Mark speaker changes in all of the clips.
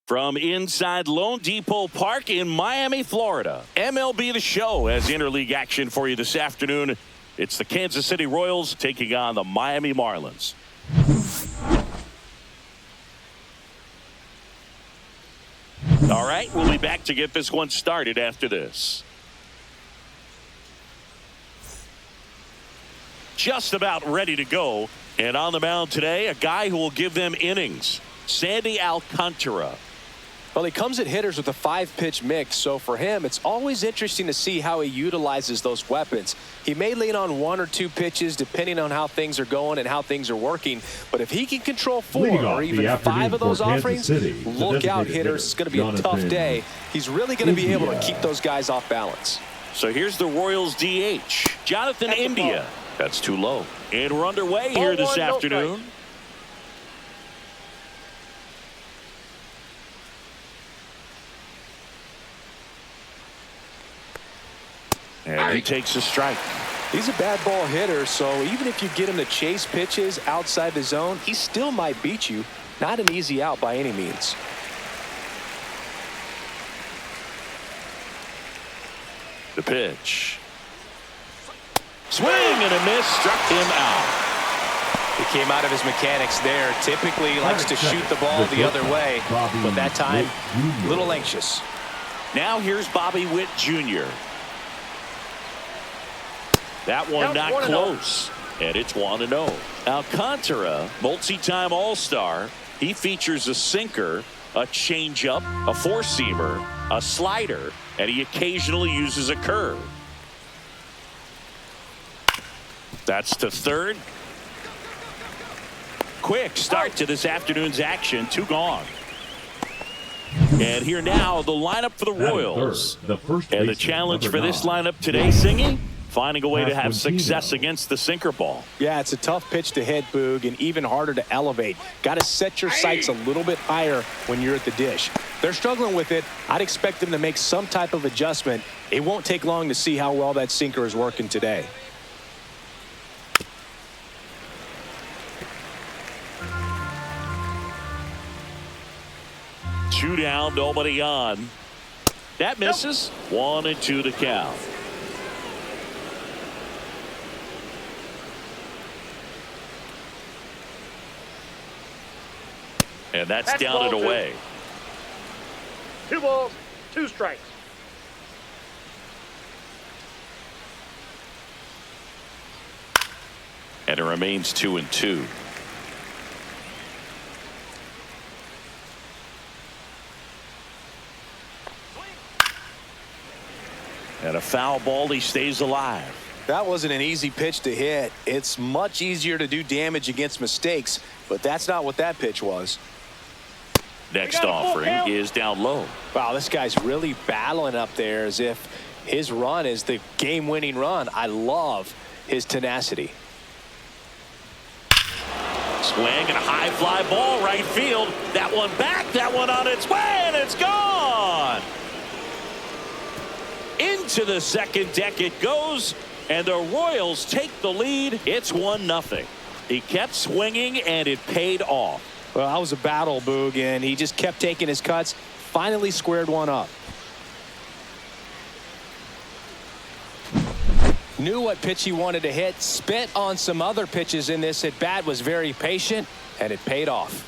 Speaker 1: From inside Lone Depot Park in Miami, Florida, MLB The Show has interleague action for you this afternoon. It's the Kansas City Royals taking on the Miami Marlins. All right, we'll be back to get this one started after this. Just about ready to go. And on the mound today, a guy who will give them innings, Sandy Alcantara.
Speaker 2: Well, he comes at hitters with a 5-pitch mix, so for him, it's always interesting to see how he utilizes those weapons. He may lean on 1 or 2 pitches depending on how things are going and how things are working, but if he can control 4 or even 5 of those offerings, look out, hitters. It's going to be a tough day. He's really going to be able to keep those guys off balance.
Speaker 1: So here's the Royals DH, Jonathan India. That's too low. And we're underway here this afternoon. And he takes a strike.
Speaker 2: He's a bad ball hitter, so even if you get him to chase pitches outside the zone, he still might beat you. Not an easy out by any means.
Speaker 1: The pitch. Swing and a miss, struck him out.
Speaker 2: He came out of his mechanics there. Typically he likes to shoot the ball the other way, but that time, a little anxious.
Speaker 1: Now here's Bobby Witt Jr. That one not close, and it's 1-0. Alcantara, multi-time All-Star. He features a sinker, a changeup, a four-seamer, a slider, and he occasionally uses a curve. That's to third. Quick start to this afternoon's action. 2 gone. And here now, the lineup for the Royals. And the challenge for this lineup today, Singy, finding a way to have success against the sinker ball.
Speaker 2: Yeah, it's a tough pitch to hit, Boog, and even harder to elevate. Got to set your sights a little bit higher when you're at the dish. They're struggling with it. I'd expect them to make some type of adjustment. It won't take long to see how well that sinker is working today.
Speaker 1: Two down, nobody on. That misses. 1-2 to count. And that's down and away.
Speaker 3: 2 balls, 2 strikes.
Speaker 1: And it remains 2-2. And a foul ball, he stays alive.
Speaker 2: That wasn't an easy pitch to hit. It's much easier to do damage against mistakes, but that's not what that pitch was.
Speaker 1: Next offering is down low.
Speaker 2: Wow, this guy's really battling up there as if his run is the game-winning run. I love his tenacity.
Speaker 1: Swing and a high fly ball right field. That one back, that one on its way, and it's gone. Into the second deck it goes, and the Royals take the lead. It's 1-0. He kept swinging, and it paid off.
Speaker 2: Well, that was a battle, Boog, and he just kept taking his cuts. Finally squared one up. Knew what pitch he wanted to hit. Spit on some other pitches in this at bat. Was very patient, and it paid off.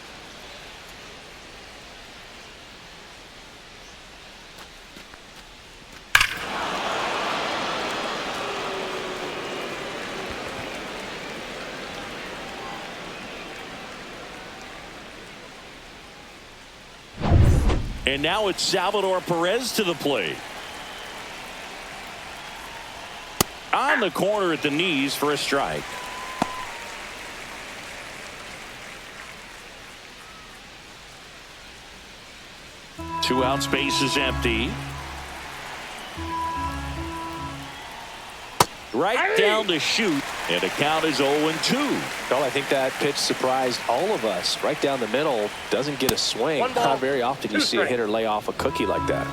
Speaker 1: And now it's Salvador Perez to the plate. On the corner at the knees for a strike. Two out, space is empty. Right down to shoot, and the count is 0-2.
Speaker 2: Well, I think that pitch surprised all of us. Right down the middle, doesn't get a swing. Not very often you see a hitter lay off a cookie like that.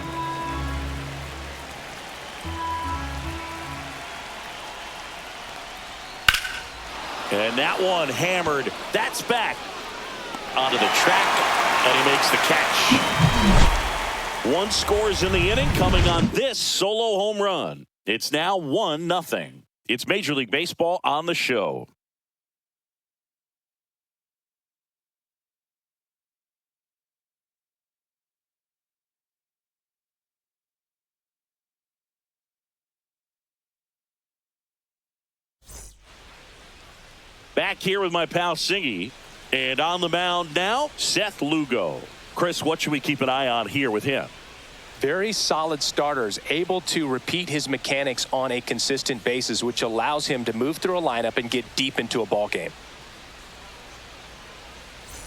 Speaker 2: And that one hammered. That's back onto the track,
Speaker 1: And he makes the catch. One scores in the inning coming on this solo home run. It's now 1-0. It's Major League Baseball on the show. Back here with my pal Singy. And on the mound now, Seth Lugo. Chris, what should we keep an eye on here with him?
Speaker 2: Very solid starters, able to repeat his mechanics on a consistent basis, which allows him to move through a lineup and get deep into a ball game.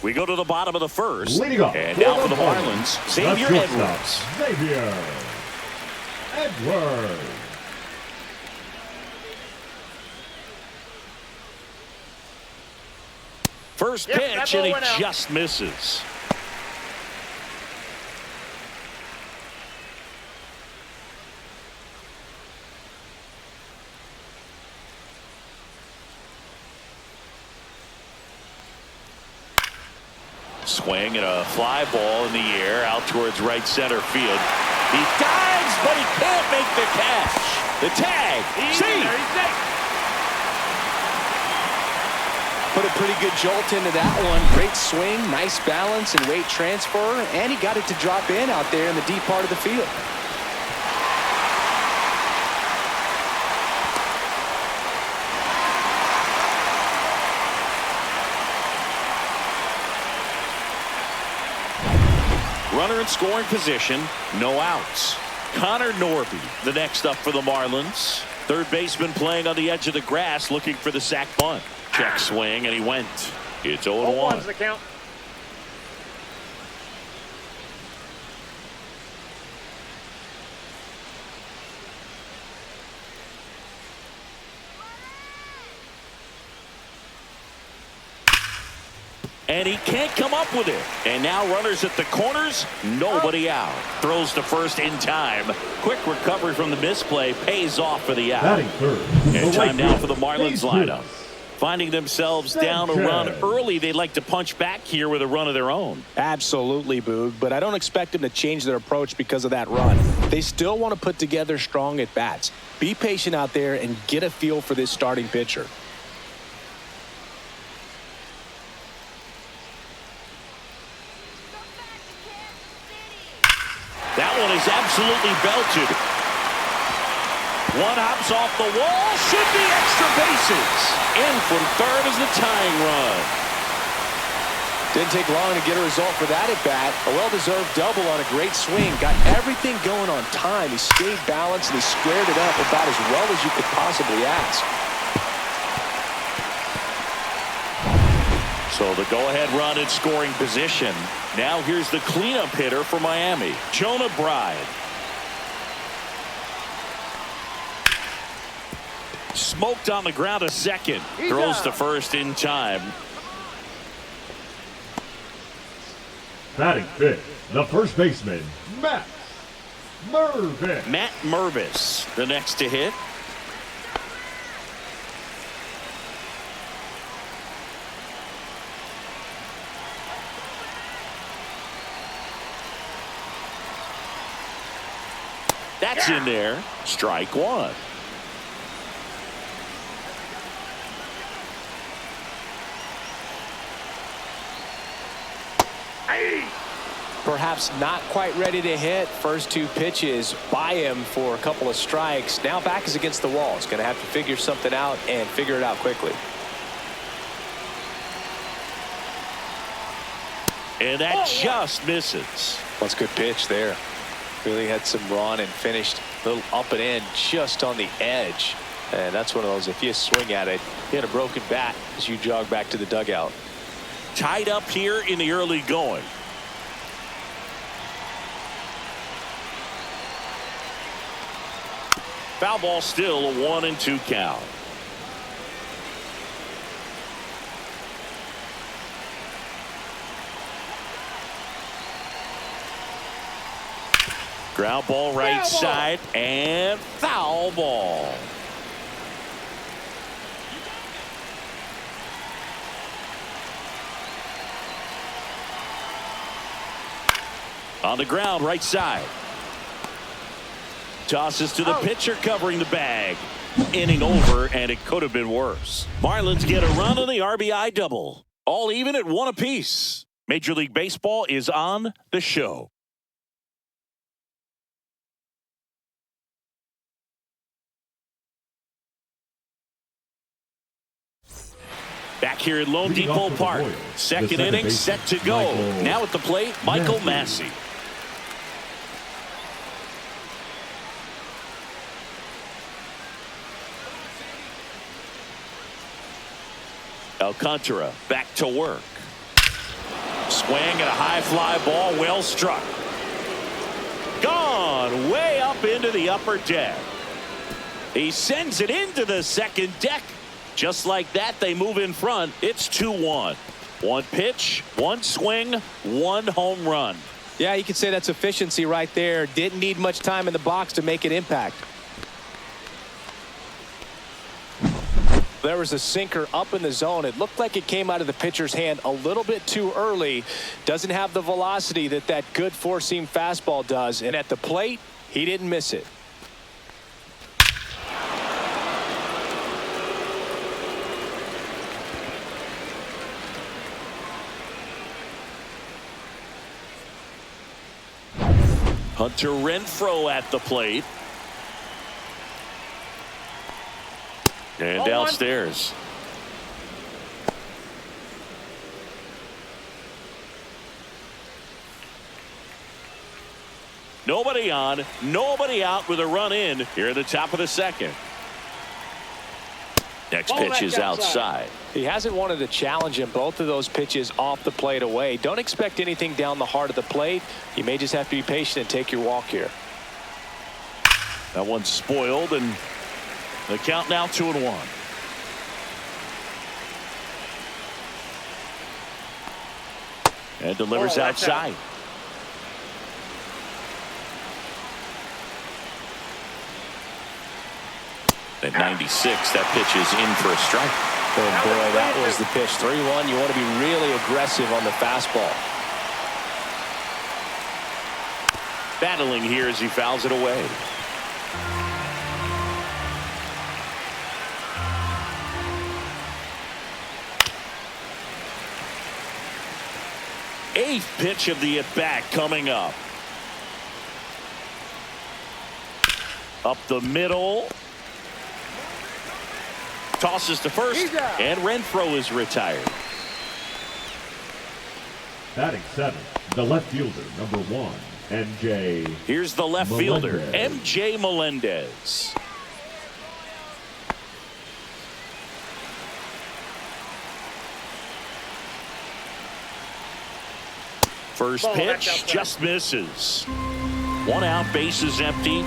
Speaker 1: We go to the bottom of the first.
Speaker 4: Leading up
Speaker 1: and now for the Marlins, Xavier Edwards.
Speaker 4: Xavier Edwards.
Speaker 1: First pitch, and he just misses. Swing and a fly ball in the air out towards right center field. He dives, but he can't make the catch. The tag. See.
Speaker 2: Put a pretty good jolt into that one. Great swing, nice balance and weight transfer, and he got it to drop in out there in the deep part of the field.
Speaker 1: Runner in scoring position, no outs. Connor Norby, the next up for the Marlins. Third baseman playing on the edge of the grass, looking for the sac bunt. Check swing, and he went. It's 0-1.
Speaker 3: The count.
Speaker 1: And he can't come up with it. And now runners at the corners, nobody out. Throws to first in time. Quick recovery from the misplay pays off for the out. And time now for the Marlins lineup. Finding themselves down a run early, they'd like to punch back here with a run of their own.
Speaker 2: Absolutely, Boog, but I don't expect them to change their approach because of that run. They still want to put together strong at-bats. Be patient out there and get a feel for this starting pitcher.
Speaker 1: That one is absolutely belted. One hops off the wall, should be extra bases. In from third is the tying run.
Speaker 2: Didn't take long to get a result for that at-bat. A well-deserved double on a great swing. Got everything going on time. He stayed balanced and he squared it up about as well as you could possibly ask.
Speaker 1: So the go-ahead run in scoring position. Now here's the cleanup hitter for Miami, Jonah Bride. Smoked on the ground a second. Throws to first in time.
Speaker 4: Batting fifth, the first baseman, Matt Mervis.
Speaker 1: Matt Mervis, the next to hit. That's in there. Strike one.
Speaker 2: Perhaps not quite ready to hit. First two pitches by him for a couple of strikes. Now back is against the wall. He's going to have to figure something out and figure it out quickly.
Speaker 1: And that just misses.
Speaker 2: That's a good pitch there. Really had some run and finished a little up and in just on the edge. And that's one of those, if you swing at it, you hit a broken bat as you jog back to the dugout.
Speaker 1: Tied up here in the early going. Foul ball still, a 1-2 count. Ground ball right side and foul ball. On the ground, right side. Tosses to the pitcher covering the bag. Inning over, and it could have been worse. Marlins get a run on the RBI double. All even at 1 apiece. Major League Baseball is on the show. Back here at Lone Depot Park. Second inning set to go. Now at the plate, Michael Massey. Alcantara back to work. Swing and a high fly ball, well struck. Gone way up into the upper deck. He sends it into the second deck. Just like that, they move in front. It's 2-1. One pitch, one swing, one home run.
Speaker 2: Yeah, you could say that's efficiency right there. Didn't need much time in the box to make an impact. There was a sinker up in the zone. It looked like it came out of the pitcher's hand a little bit too early. Doesn't have the velocity that good four-seam fastball does. And at the plate, he didn't miss it.
Speaker 1: Hunter Renfroe at the plate. And downstairs. Nobody on, nobody out with a run in here at the top of the second. Next pitch is outside.
Speaker 2: He hasn't wanted to challenge him. Both of those pitches off the plate away. Don't expect anything down the heart of the plate. You may just have to be patient and take your walk here.
Speaker 1: That one's spoiled, and the count now 2-1. And delivers outside. At 96, that pitch is in for a strike.
Speaker 2: Oh boy, that was the pitch. 3-1. You want to be really aggressive on the fastball.
Speaker 1: Battling here as he fouls it away. Eighth pitch of the at-bat coming up. Up the middle. Tosses to first, and Renfroe is retired.
Speaker 4: Batting seventh, the left fielder, number 1, MJ.
Speaker 1: Here's the left fielder, MJ Melendez. First pitch just misses. 1 out, bases empty.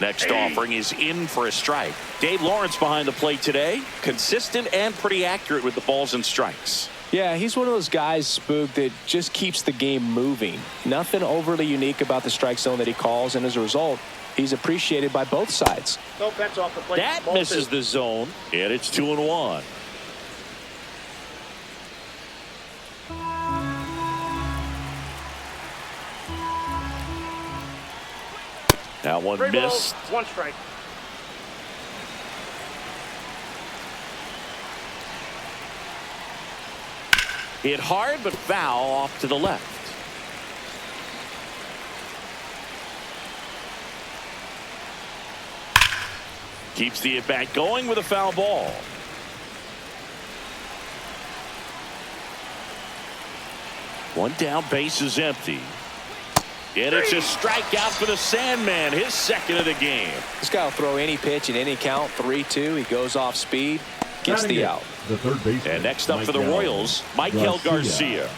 Speaker 1: Next offering is in for a strike. Dave Lawrence behind the plate today. Consistent and pretty accurate with the balls and strikes.
Speaker 2: Yeah, he's one of those guys, Spook, that just keeps the game moving. Nothing overly unique about the strike zone that he calls, and as a result, he's appreciated by both sides.
Speaker 3: No, that's off the plate.
Speaker 1: That misses the zone, and it's 2-1. That one missed.
Speaker 3: 1 strike.
Speaker 1: Hit hard but foul off to the left. Keeps the at-bat going with a foul ball. One down, base is empty. And it's a strikeout for the Sandman, his second of the game.
Speaker 2: This guy will throw any pitch in any count. 3-2. He goes off speed, gets the out.
Speaker 4: The third baseman.
Speaker 1: And next up for the Royals, Michael Garcia.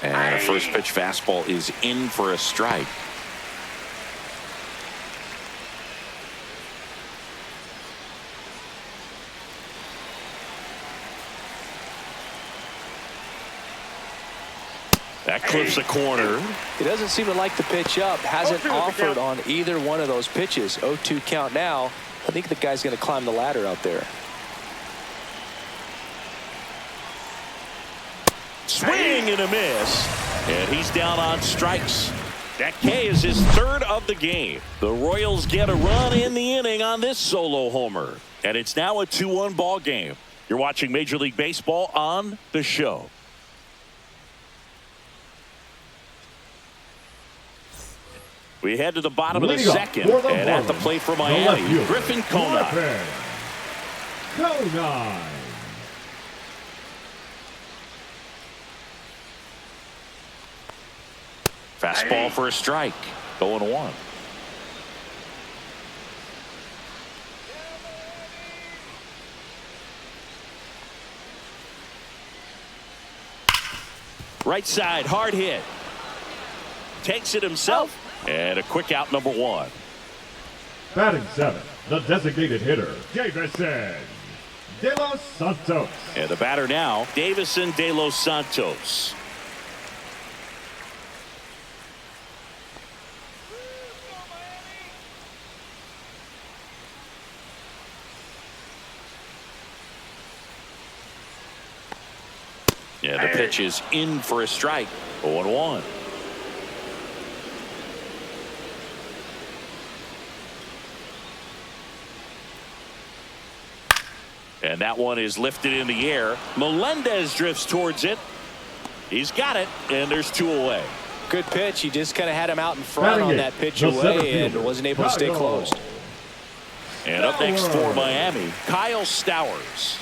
Speaker 1: And a first pitch fastball is in for a strike. That clips the corner.
Speaker 2: He doesn't seem to like the pitch up. Hasn't offered on either one of those pitches. 0-2 count now. I think the guy's going to climb the ladder out there.
Speaker 1: Swing and a miss. And he's down on strikes. That K is his third of the game. The Royals get a run in the inning on this solo homer. And it's now a 2-1 ball game. You're watching Major League Baseball on The Show. We head to the bottom of the second. And at the plate for Miami, Griffin Conine. Fastball for a strike. 0-1. Right side, hard hit. Takes it himself. And a quick out, number 1.
Speaker 4: Batting 7, the designated hitter, Davison De Los Santos.
Speaker 1: And the batter now, Davison De Los Santos. Yeah, the pitch is in for a strike. 0-1. And that one is lifted in the air. Melendez drifts towards it. He's got it, and there's 2 away.
Speaker 2: Good pitch. He just kind of had him out in front on that pitch away and wasn't able to stay closed.
Speaker 1: And up next for Miami, Kyle Stowers.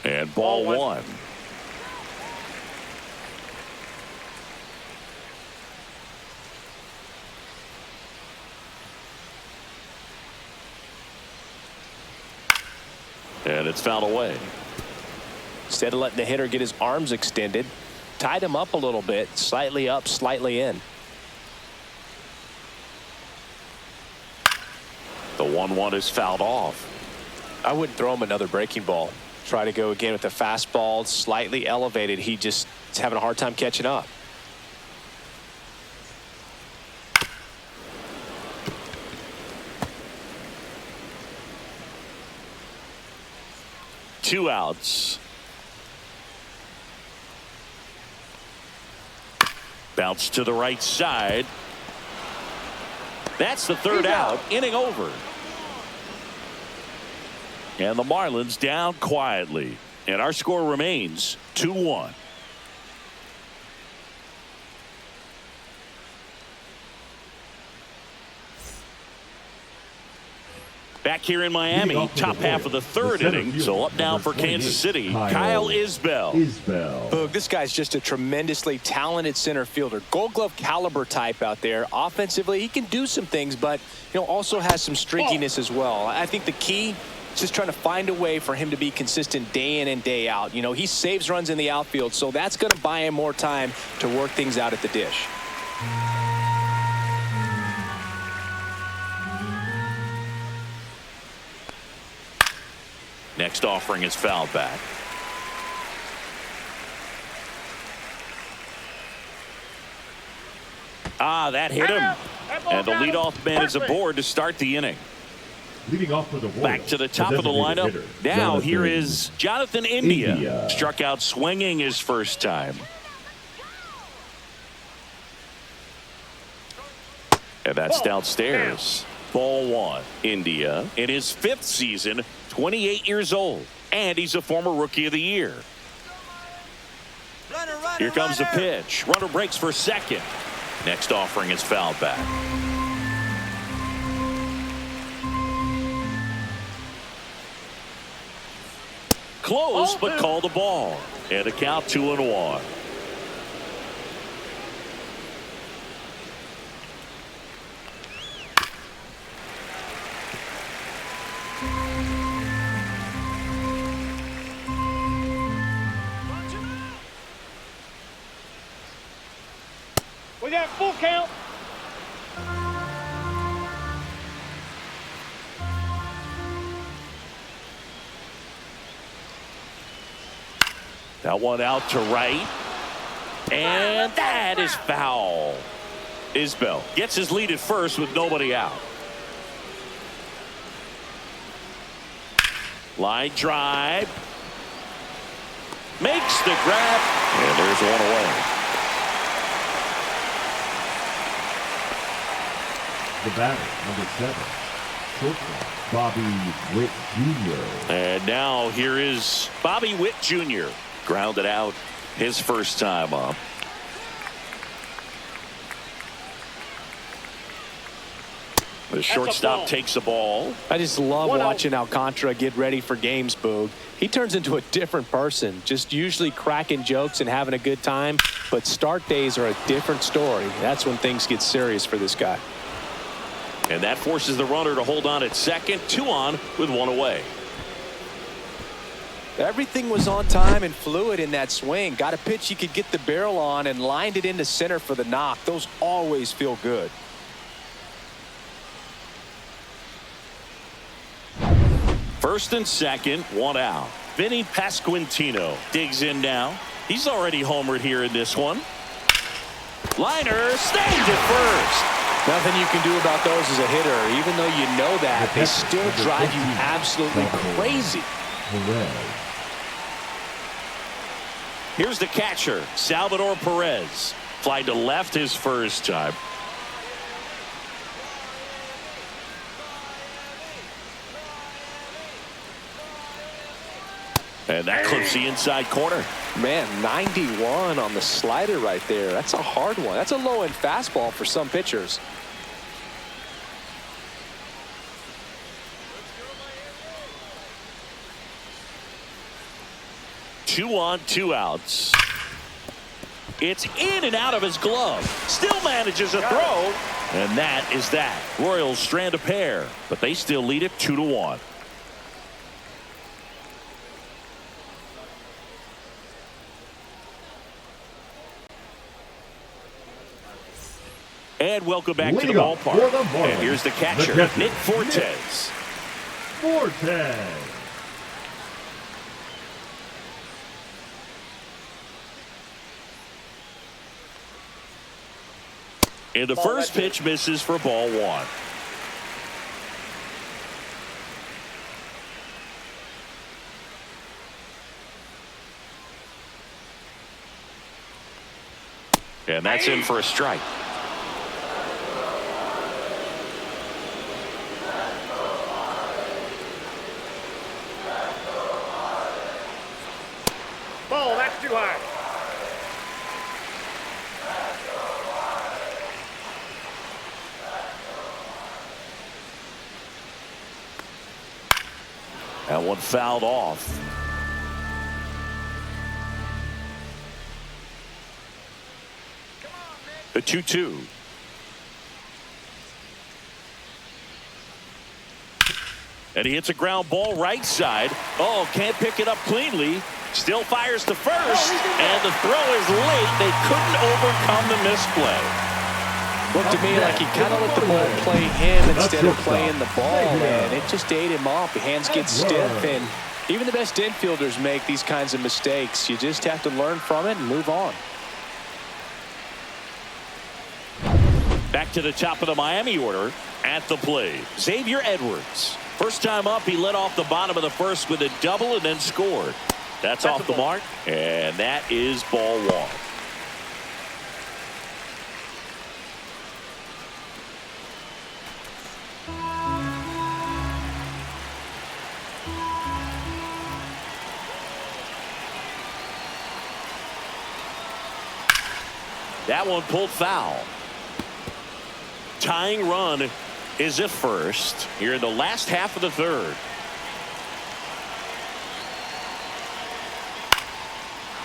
Speaker 1: And ball 1. And it's fouled away.
Speaker 2: Instead of letting the hitter get his arms extended, tied him up a little bit, slightly up, slightly in.
Speaker 1: The 1-1 is fouled off.
Speaker 2: I wouldn't throw him another breaking ball. Try to go again with the fastball, slightly elevated. He just is having a hard time catching up.
Speaker 1: Two outs. Bounce to the right side. That's the third out. Inning over. And the Marlins down quietly. And our score remains 2-1. Back here in Miami, top half of the third inning. So up now for Kansas City, Kyle Isbell.
Speaker 2: Boog, this guy's just a tremendously talented center fielder. Gold Glove caliber type out there. Offensively, he can do some things, but also has some streakiness as well. I think the key is just trying to find a way for him to be consistent day in and day out. He saves runs in the outfield, so that's going to buy him more time to work things out at the dish.
Speaker 1: Next offering is fouled back. That hit him. And the leadoff man is aboard to start the inning.
Speaker 4: Leading off for the Royals,
Speaker 1: back to the top of the lineup.
Speaker 4: Hitter,
Speaker 1: now here is Jonathan India. Struck out swinging his first time. And that's downstairs. Ball 1. India in his 5th season, 28 years old, and he's a former Rookie of the Year. Here comes the pitch. Runner breaks for second. Next offering is fouled back. Close, but call the ball. And a count 2-1.
Speaker 3: We got full count.
Speaker 1: That one out to right. And that is foul. Isbell gets his lead at first with nobody out. Line drive. Makes the grab. And there's one away.
Speaker 4: The batter, number 7, shortstop, Bobby Witt Jr.
Speaker 1: And now here is Bobby Witt Jr. Grounded out his first time up. The shortstop takes the ball.
Speaker 2: I just love watching Alcantara get ready for games, Boog. He turns into a different person, just usually cracking jokes and having a good time. But start days are a different story. That's when things get serious for this guy.
Speaker 1: And that forces the runner to hold on at second. 2 on with 1 away.
Speaker 2: Everything was on time and fluid in that swing. Got a pitch you could get the barrel on and lined it into center for the knock. Those always feel good.
Speaker 1: First and second, 1 out. Vinny Pasquantino digs in now. He's already homered here in this one. Liner snagged it first.
Speaker 2: Nothing you can do about those as a hitter. Even though you know that, they still drive you absolutely crazy.
Speaker 1: Here's the catcher, Salvador Perez. Fly to left his first time. And that clips the inside corner.
Speaker 2: Man, 91 on the slider right there. That's a hard one. That's a low-end fastball for some pitchers.
Speaker 1: Two on, 2 outs. It's in and out of his glove. Still manages a throw. And that is that. Royals strand a pair, but they still lead it 2-1. And welcome back to the ballpark. And here's the catcher, Nick Fortes. And the first pitch misses for ball 1. And that's in for a strike.
Speaker 3: Ball, that's too high.
Speaker 1: That one fouled off. The 2-2. And he hits a ground ball right side. Oh, can't pick it up cleanly. Still fires to first. And the throw is late. They couldn't overcome the misplay.
Speaker 2: Looked to me like he kind of let the ball play him instead of playing the ball, man. It just ate him off. The hands get stiff, and even the best infielders make these kinds of mistakes. You just have to learn from it and move on.
Speaker 1: Back to the top of the Miami order at the plate. Xavier Edwards. First time up, he led off the bottom of the first with a double and then scored. That's off the mark, and that is ball 1. That one pulled foul. Tying run is at first here in the last half of the third.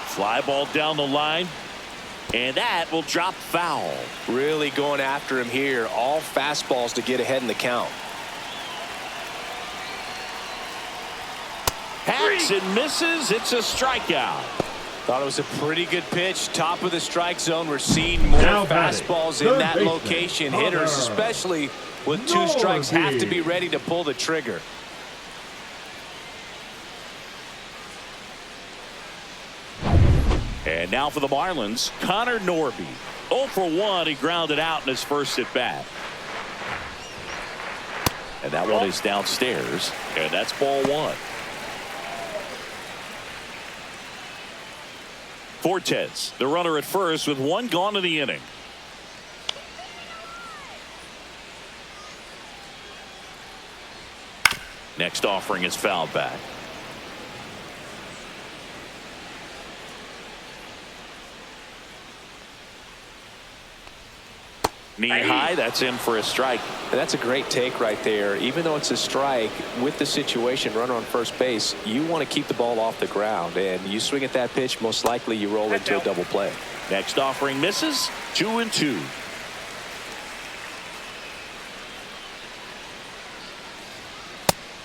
Speaker 1: Fly ball down the line, and that will drop foul.
Speaker 2: Really going after him here. All fastballs to get ahead in the count.
Speaker 1: Hacks and misses. It's a strikeout.
Speaker 2: Thought it was a pretty good pitch. Top of the strike zone. We're seeing more fastballs in that location. Hitters, especially with 2 strikes, have to be ready to pull the trigger.
Speaker 1: And now for the Marlins, Connor Norby. 0 for 1. He grounded out in his first at bat. And that one is downstairs. And that's ball 1. Fortes, the runner at first with 1 gone in the inning. Next offering is fouled back. Knee high, that's in for a strike.
Speaker 2: And that's a great take right there. Even though it's a strike, with the situation, runner on first base, you want to keep the ball off the ground. And you swing at that pitch, most likely you roll into a double play.
Speaker 1: Next offering misses. 2-2.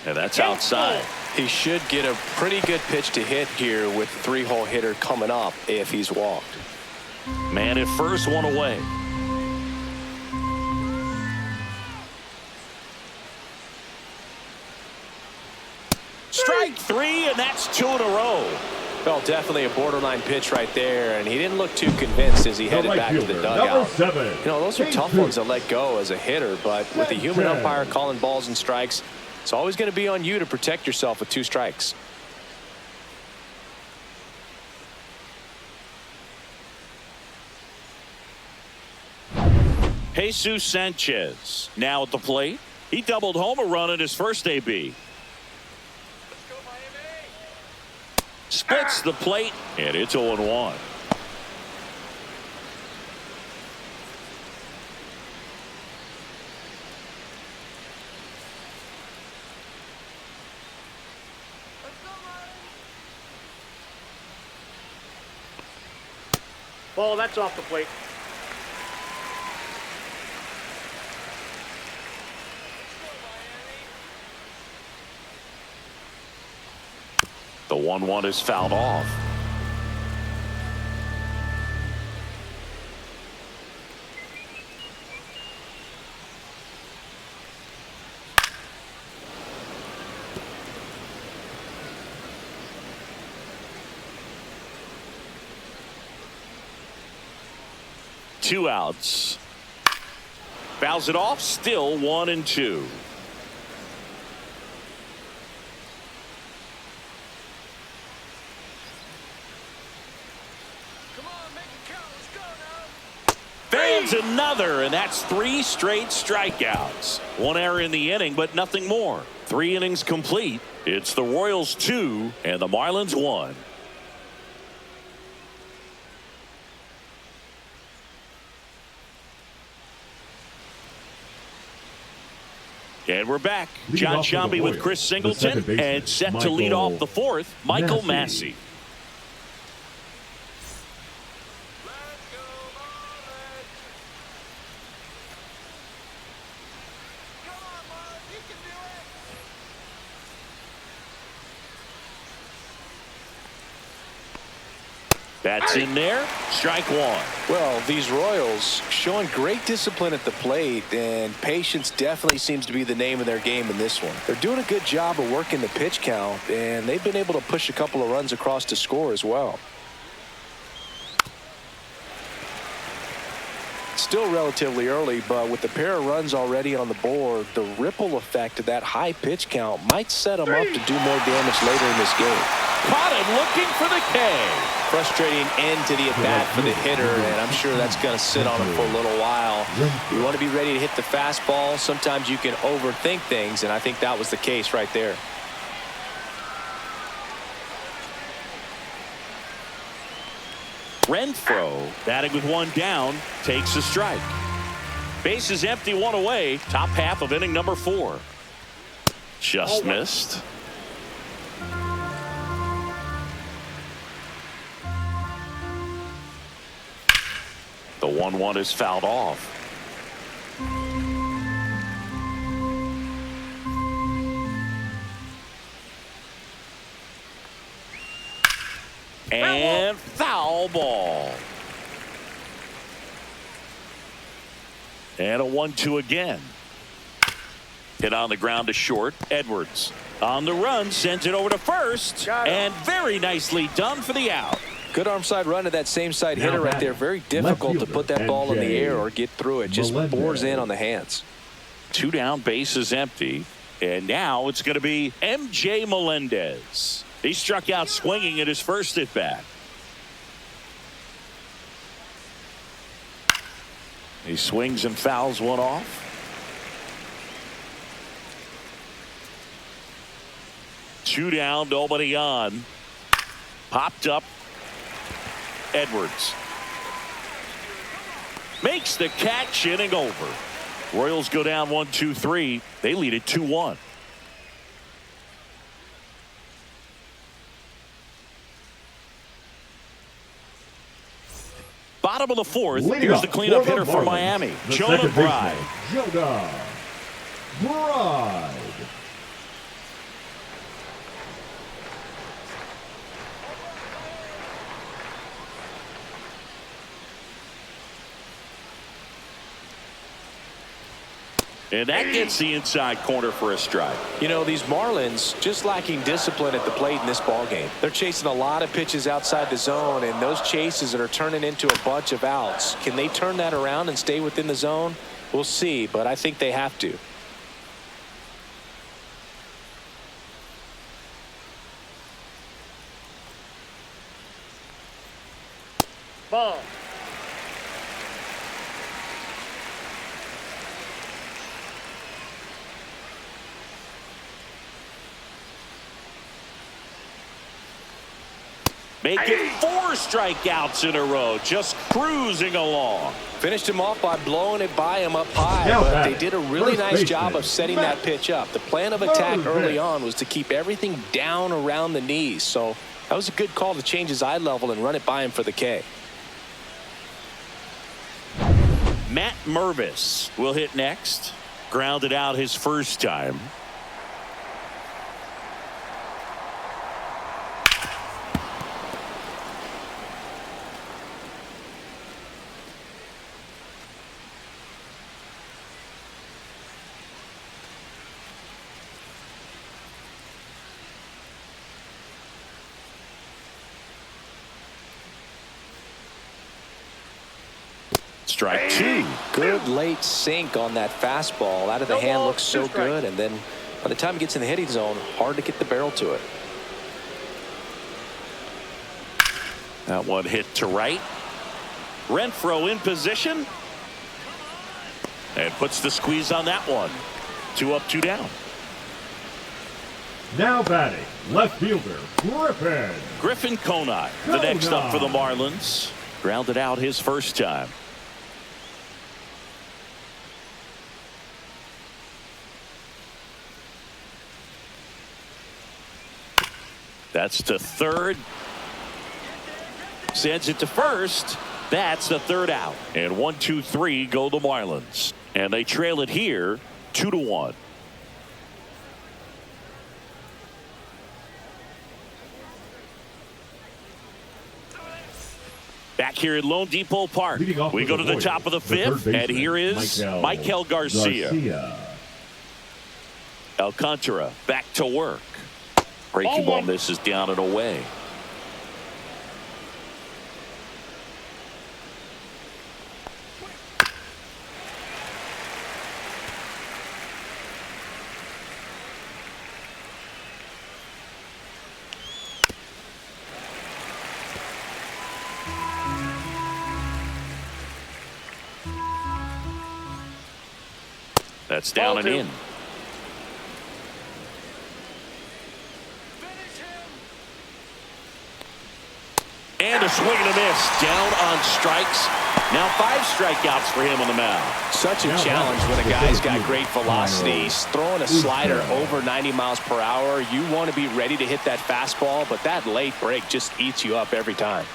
Speaker 1: And that's outside.
Speaker 2: He should get a pretty good pitch to hit here with the 3-hole hitter coming up if he's walked.
Speaker 1: Man at first, 1 away. Strike 3, and that's 2 in a row.
Speaker 2: Well, definitely a borderline pitch right there, and he didn't look too convinced as he headed back to the dugout. You know, those are tough ones to let go as a hitter, but with the human umpire calling balls and strikes, it's always going to be on you to protect yourself with 2 strikes.
Speaker 1: Jesus Sanchez now at the plate. He doubled home a run in his first AB. Splits the plate, and it's 0-1.
Speaker 3: Ball, that's off the plate.
Speaker 1: The 1-1 is fouled off. Two outs. Fouls it off. Still 1-2. Fans another, and that's 3 straight strikeouts. 1 error in the inning, but nothing more. 3 innings complete. It's the Royals 2 and the Marlins 1. And we're back. John Shambi with Chris Singleton, and set to lead off the 4th, Michael Massey. That's in there. Strike 1.
Speaker 2: Well, these Royals showing great discipline at the plate, and patience definitely seems to be the name of their game in this one. They're doing a good job of working the pitch count, and they've been able to push a couple of runs across to score as well. Still relatively early, but with the pair of runs already on the board, the ripple effect of that high pitch count might set them up to do more damage later in this game.
Speaker 1: Caught him looking for the K.
Speaker 2: Frustrating end to the at-bat for the hitter, and I'm sure that's going to sit on him for a little while. You want to be ready to hit the fastball. Sometimes you can overthink things, and I think that was the case right there.
Speaker 1: Renfroe, batting with 1 down, takes a strike. Base is empty, 1 away. Top half of inning number 4. Just missed. The 1-1 is fouled off. And foul ball. And a 1-2 again. Hit on the ground to short. Edwards on the run, sends it over to first, and very nicely done for the out.
Speaker 2: Good arm side run to that same side hitter right there. Very difficult to put that ball in the air or get through it. Just bores in on the hands.
Speaker 1: 2 down, bases empty. And now it's going to be MJ Melendez. He struck out swinging at his first at bat. He swings and fouls one off. Two down, nobody on. Popped up. Edwards makes the catch, inning over. Royals go down 1-2-3. They lead it 2-1. Bottom of the fourth. Here's the cleanup hitter for Miami, Jonah Bride.
Speaker 4: Jonah Bride.
Speaker 1: And that gets the inside corner for a strike.
Speaker 2: You know, these Marlins just lacking discipline at the plate in this ball game. They're chasing a lot of pitches outside the zone, and those chases that are turning into a bunch of outs. Can they turn that around and stay within the zone? We'll see, but I think they have to.
Speaker 3: Ball.
Speaker 1: Making 4 strikeouts in a row, just cruising along.
Speaker 2: Finished him off by blowing it by him up high, but they did a really nice job of setting that pitch up. The plan of attack early on was to keep everything down around the knees, so that was a good call to change his eye level and run it by him for the K.
Speaker 1: Matt Mervis will hit next. Grounded out his first time. Strike 2.
Speaker 2: Good late sink on that fastball. Out of the hand looks so good, and then by the time it gets in the hitting zone, hard to get the barrel to it.
Speaker 1: That one hit to right. Renfroe in position. And puts the squeeze on that one. 2 up, 2 down.
Speaker 4: Now batting, left fielder,
Speaker 1: Griffin Conine, the next up for the Marlins. Grounded out his first time. That's to third. Sends it to first. That's the third out. And 1-2-3 go the Marlins. And they trail it here 2-1. Back here at Lone Depot Park. We go to the top of the fifth. And here is Michael Garcia. Alcantara back to work. Breaking ball misses down and away. That's down and in. And a swing and a miss. Down on strikes. Now 5 strikeouts for him on the mound.
Speaker 2: Such a challenge when a guy's got great velocity. He's throwing a slider over 90 miles per hour. You want to be ready to hit that fastball, but that late break just eats you up every time.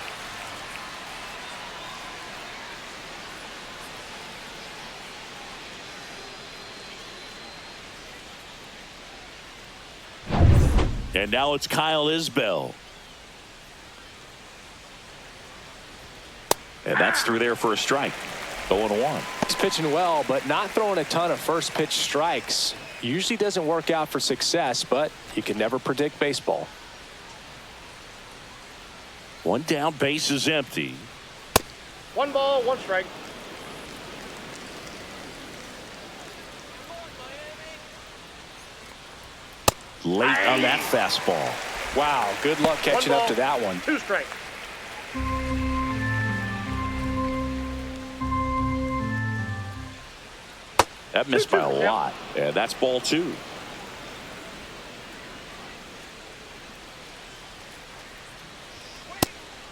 Speaker 1: And now it's Kyle Isbell. And that's through there for a strike. 0-1.
Speaker 2: He's pitching well, but not throwing a ton of first pitch strikes. Usually doesn't work out for success, but you can never predict baseball.
Speaker 1: One down, base is empty.
Speaker 3: 1 ball, 1 strike.
Speaker 1: Late on that fastball.
Speaker 2: Wow, good luck catching up to that one.
Speaker 3: 2 strike.
Speaker 1: That missed by a lot. And that's ball 2.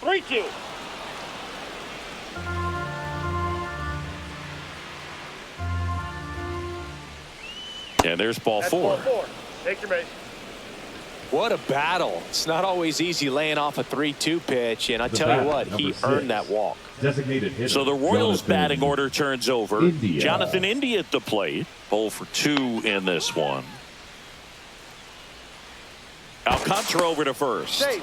Speaker 3: Three, 2.
Speaker 1: And there's ball
Speaker 3: That's
Speaker 1: 4.
Speaker 3: ball 4. Take your base.
Speaker 2: What a battle. It's not always easy laying off a 3-2 pitch, and I tell you what, he earned that walk.
Speaker 4: Designated hitter.
Speaker 1: So the Royals batting order turns over.
Speaker 4: India.
Speaker 1: Jonathan India at the plate. 0 for 2 in this one. Alcantara over to first.
Speaker 3: Safe.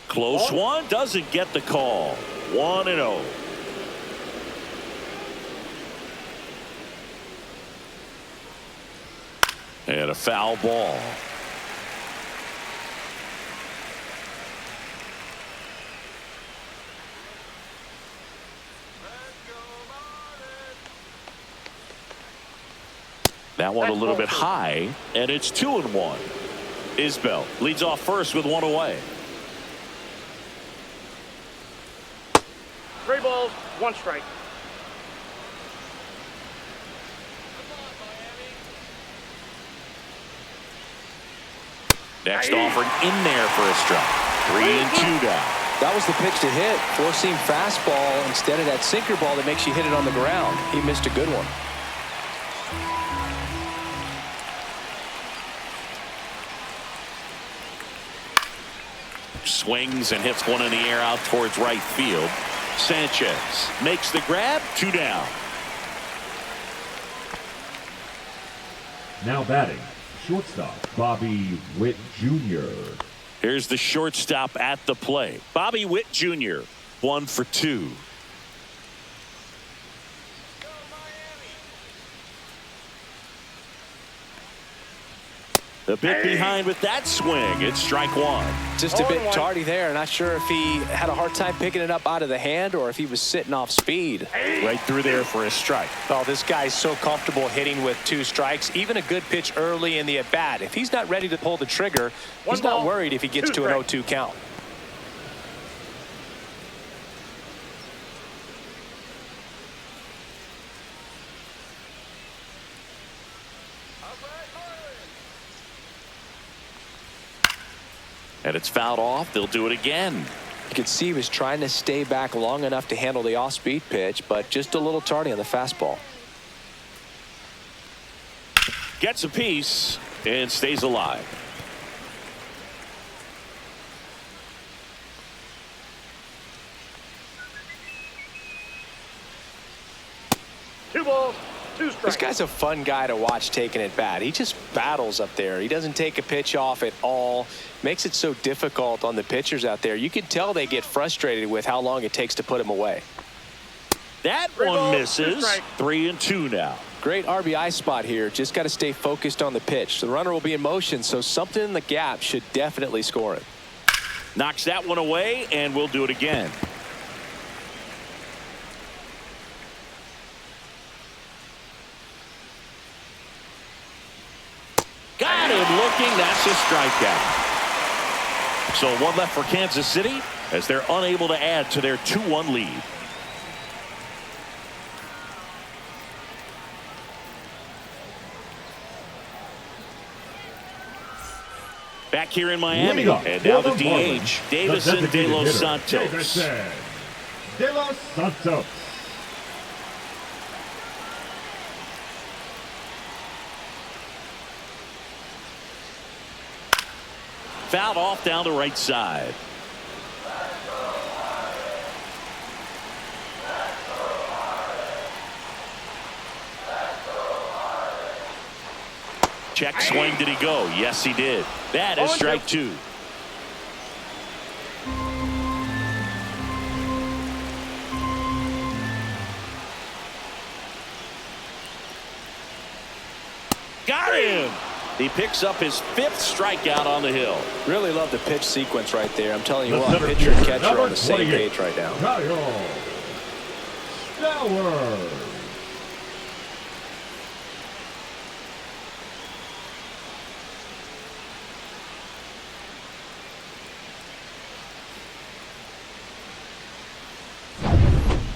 Speaker 1: Close one, doesn't get the call. 1-0. And a foul ball. That one a little bit high, and it's 2-1. Isbell leads off first with 1 away.
Speaker 3: 3 balls, 1 strike.
Speaker 1: Next offering in there for a strike. 3-2 down.
Speaker 2: That was the pitch to hit. Four-seam fastball instead of that sinker ball that makes you hit it on the ground. He missed a good one.
Speaker 1: Swings and hits one in the air out towards right field. Sanchez makes the grab. 2 down.
Speaker 4: Now batting, shortstop Bobby Witt Jr.
Speaker 1: Here's the shortstop at the plate. Bobby Witt Jr. 1 for 2. The bit behind with that swing. It's strike 1.
Speaker 2: Just a bit tardy there. Not sure if he had a hard time picking it up out of the hand or if he was sitting off speed.
Speaker 1: Right through there for a strike.
Speaker 2: Oh, this guy's so comfortable hitting with 2 strikes. Even a good pitch early in the at-bat. If he's not ready to pull the trigger, he's not worried if he gets to an 0-2 count.
Speaker 1: And it's fouled off. They'll do it again.
Speaker 2: You could see he was trying to stay back long enough to handle the off-speed pitch, but just a little tardy on the fastball.
Speaker 1: Gets a piece and stays alive.
Speaker 3: Two balls, 2 strikes.
Speaker 2: This guy's a fun guy to watch taking at bat. He just battles up there. He doesn't take a pitch off at all. Makes it so difficult on the pitchers out there. You can tell they get frustrated with how long it takes to put him away.
Speaker 1: That
Speaker 3: 3
Speaker 1: one
Speaker 3: balls, 2
Speaker 1: misses.
Speaker 3: strikes.
Speaker 1: 3-2 now.
Speaker 2: Great RBI spot here. Just got to stay focused on the pitch. The runner will be in motion, so something in the gap should definitely score it.
Speaker 1: Knocks that one away, and we'll do it again. Got him looking. That's a strikeout. So 1 left for Kansas City as they're unable to add to their 2-1 lead. Back here in Miami, and now the DH, Davison De Los Santos.
Speaker 4: De Los Santos.
Speaker 1: Fouled off down the right side. Check swing. Did he go? Yes, he did. That is strike 2. Got him. He picks up his 5th strikeout on the hill.
Speaker 2: Really love the pitch sequence right there. I'm telling you
Speaker 4: The
Speaker 2: what,
Speaker 4: center
Speaker 2: pitcher and
Speaker 4: fielder,
Speaker 2: catcher are
Speaker 4: number
Speaker 2: on the same
Speaker 4: 28,
Speaker 2: page right now.
Speaker 4: Kyle Stowers.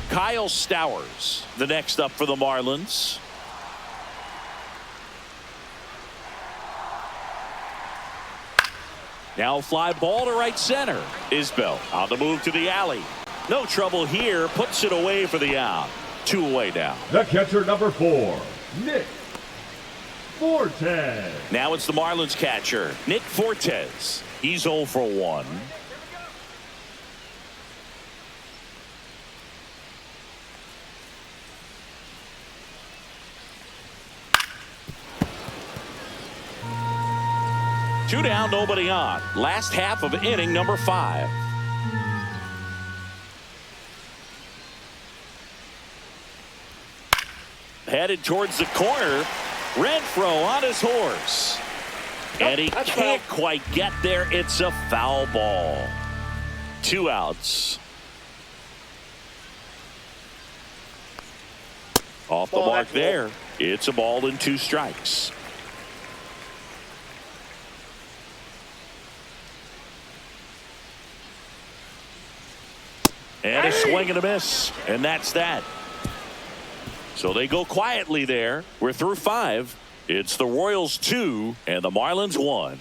Speaker 1: Kyle Stowers, the next up for the Marlins. Now fly ball to right center. Isbell on the move to the alley. No trouble here. Puts it away for the out. 2 away now.
Speaker 4: The catcher, number 4, Nick Fortes.
Speaker 1: Now it's the Marlins catcher, Nick Fortes. He's 0 for 1. Two down, nobody on. Last half of inning number 5. Headed towards the corner. Renfroe on his horse. And he can't quite get there. It's a foul ball. 2 outs. Off the mark there. It's a ball and 2 strikes. And a swing and a miss. And that's that. So they go quietly there. We're through 5. It's the Royals 2 and the Marlins 1.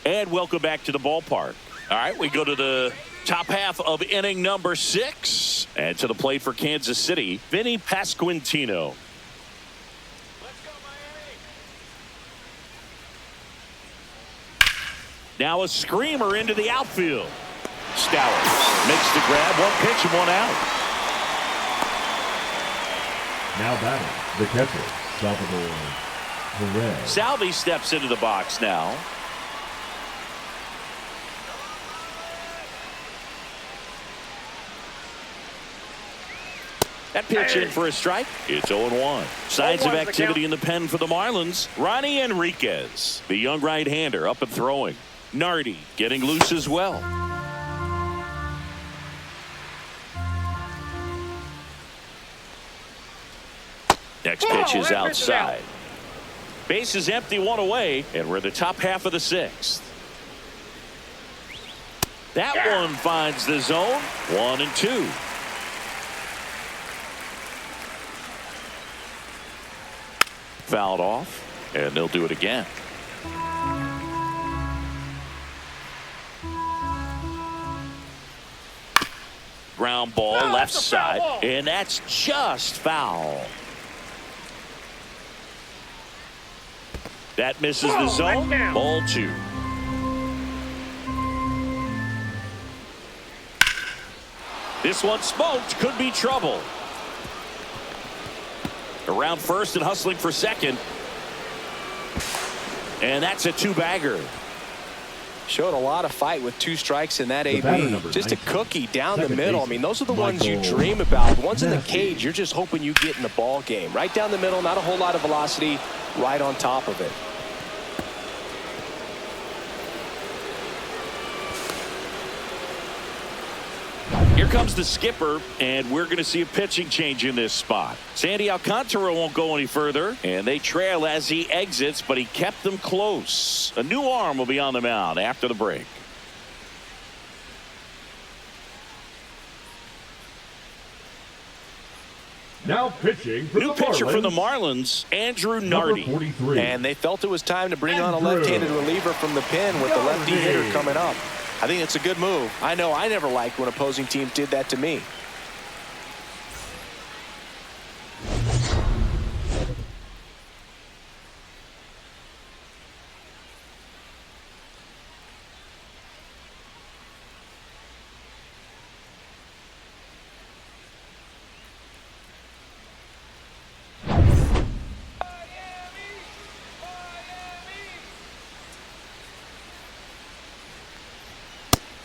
Speaker 1: And welcome back to the ballpark. All right, we go to the top half of inning number 6. And to the plate for Kansas City, Vinny Pasquantino. Now a screamer into the outfield. Stowers makes the grab. 1 pitch and 1 out.
Speaker 4: Now batting, the catcher, Salvador Perez.
Speaker 1: Salvi steps into the box now. That pitch in for a strike. It's 0-1. Signs of activity in the pen for the Marlins. Ronnie Enriquez, the young right-hander, up and throwing. Nardi getting loose as well. Next pitch is outside. Base is empty, 1 away, and we're the top half of the 6th. That one finds the zone. 1-2. Fouled off, and they'll do it again. Ground ball left side, and that's just foul. That misses the zone. Ball 2. This one smoked. Could be trouble. Around first and hustling for second. And that's a 2-bagger.
Speaker 2: Showed a lot of fight with 2 strikes in that AB. Just a cookie down the middle. I mean, those are the ones you dream about. The ones in the cage, you're just hoping you get in the ball game. Right down the middle, not a whole lot of velocity, right on top of it.
Speaker 1: Here comes the skipper, and we're going to see a pitching change in this spot. Sandy Alcantara won't go any further, and they trail as he exits, but he kept them close. A new arm will be on the mound after the break.
Speaker 4: Now pitching for
Speaker 1: New pitcher for the Marlins, Andrew Nardi.
Speaker 2: And they felt it was time to bring on a left-handed reliever from the pen with the lefty hitter coming up. I think it's a good move. I know I never liked when opposing teams did that to me.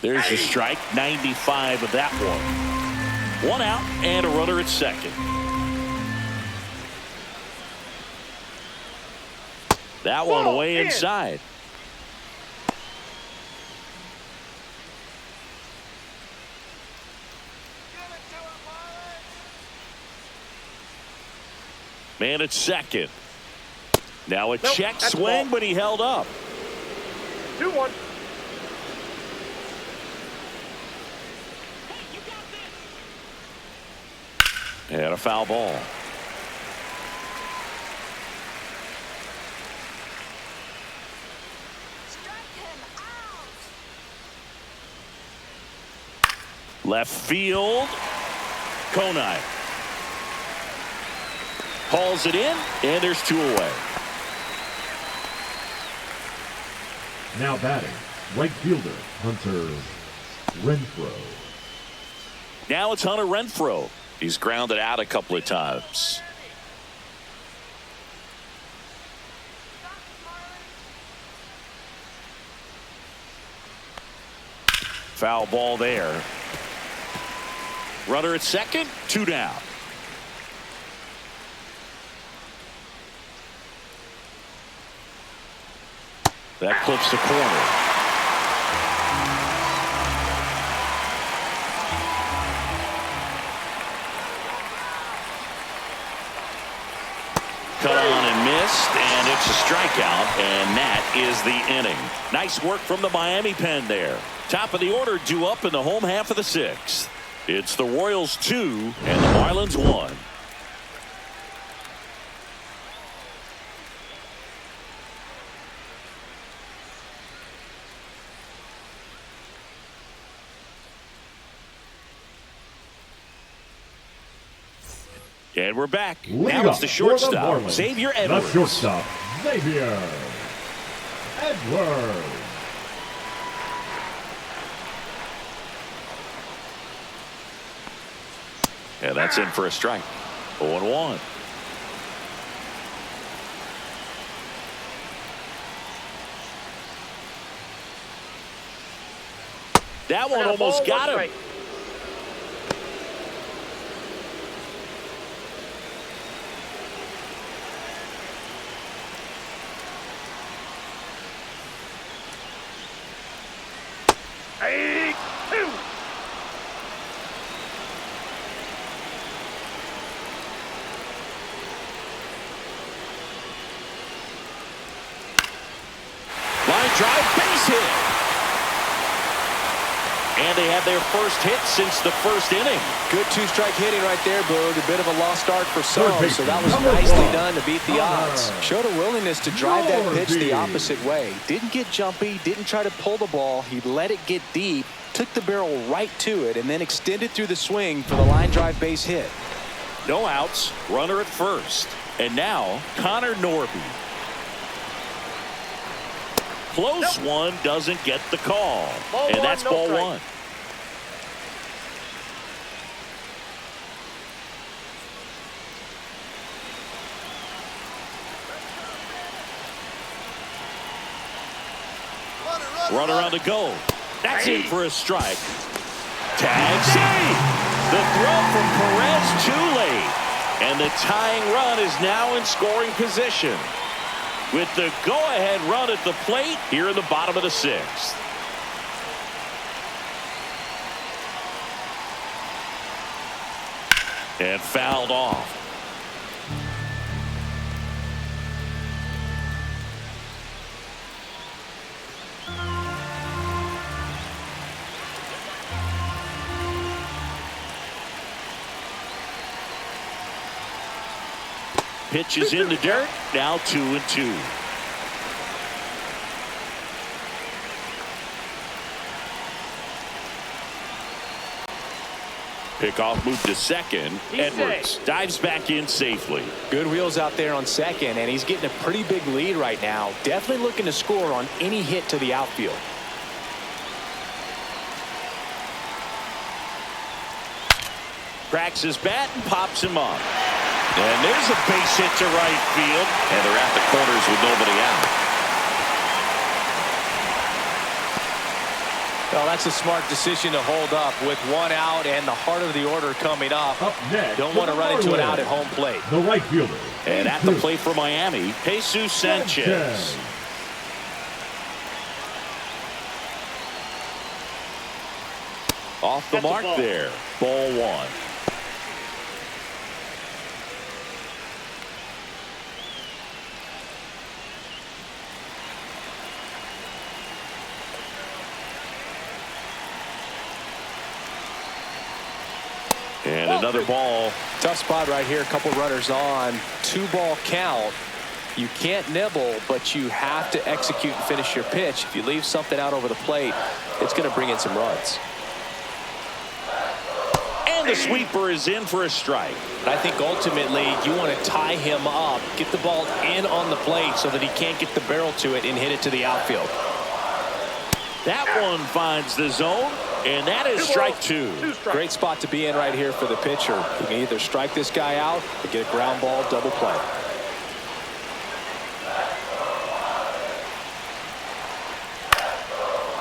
Speaker 1: There's your strike, 95 of that one. One out and a runner at second. That one away inside. Man at second. Now a check swing, but he held up.
Speaker 3: 2-1.
Speaker 1: And a foul ball. Left field. Konai hauls it in, and there's two away.
Speaker 4: Now batting, right fielder Hunter Renfroe.
Speaker 1: Now it's Hunter Renfroe. He's grounded out a couple of times. Foul ball there. Runner at second, two down. That clips the corner. Cut on and missed, and it's a strikeout, and that is the inning. Nice work from the Miami pen there. Top of the order due up in the home half of the sixth. It's the Royals 2 and the Marlins 1. And we're back. Now it's the shortstop, Xavier Edwards.
Speaker 4: The shortstop, Xavier Edwards.
Speaker 1: And that's in for a strike. 0-1. That one almost got him. Drive, base hit. And they had their first hit since the first inning.
Speaker 2: Good two-strike hitting right there, Boog. A bit of a lost start for some, so that was nicely done to beat the odds. Showed a willingness to drive that pitch the opposite way. Didn't get jumpy, didn't try to pull the ball. He let it get deep, took the barrel right to it, and then extended through the swing for the line drive base hit.
Speaker 1: No outs, runner at first. And now, Connor Norby. Close one, doesn't get the call. And that's ball one. Runner on the go. That's in for a strike. Tag save. The throw from Perez too late. And the tying run is now in scoring position, with the go-ahead run at the plate here in the bottom of the sixth. And fouled off. Pitch is in the dirt. Now 2-2. Pickoff moved to second. Edwards dives back in safely.
Speaker 2: Good wheels out there on second, and he's getting a pretty big lead right now. Definitely looking to score on any hit to the outfield.
Speaker 1: Cracks his bat and pops him up. And there's a base hit to right field. And they're at the corners with nobody out.
Speaker 2: Well, that's a smart decision to hold up with one out and the heart of the order coming up.
Speaker 4: Up next,
Speaker 2: Don't want to run into an out at home plate.
Speaker 4: the right fielder.
Speaker 1: And at the plate for Miami, Jesus Sanchez. Off the mark there. Ball one. And another ball.
Speaker 2: Tough spot right here. A couple runners on. 2-ball count. You can't nibble, but you have to execute and finish your pitch. If you leave something out over the plate, it's going to bring in some runs.
Speaker 1: And the sweeper is in for a strike.
Speaker 2: I think ultimately you want to tie him up, get the ball in on the plate so that he can't get the barrel to it and hit it to the outfield.
Speaker 1: That one finds the zone, and that is strike two.
Speaker 2: Great spot to be in right here for the pitcher. You can either strike this guy out or get a ground ball double play.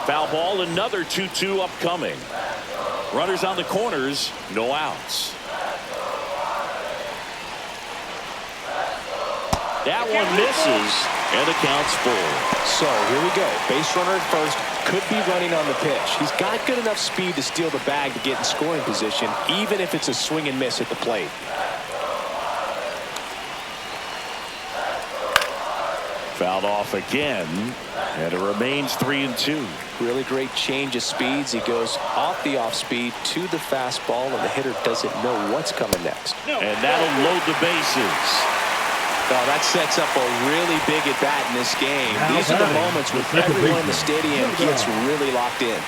Speaker 1: Foul ball, another 2-2 upcoming. Runners on the corners, no outs. That one misses, and the count's full.
Speaker 2: So here we go. Base runner at first, could be running on the pitch. He's got good enough speed to steal the bag to get in scoring position, even if it's a swing and miss at the plate.
Speaker 1: Fouled off again, and it remains 3-2.
Speaker 2: Really great change of speeds. He goes off the off speed to the fastball, and the hitter doesn't know what's coming next.
Speaker 1: And that'll load the bases.
Speaker 2: Oh, that sets up a really big at bat in this game. These are the moments when everyone in the stadium gets really locked in.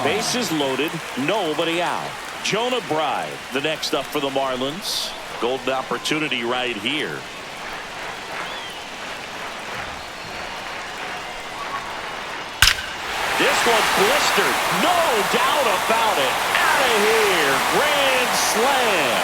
Speaker 1: Bases loaded, nobody out. Jonah Bride, the next up for the Marlins. Golden opportunity right here. This one blistered, no doubt about it. Out of here, grand slam.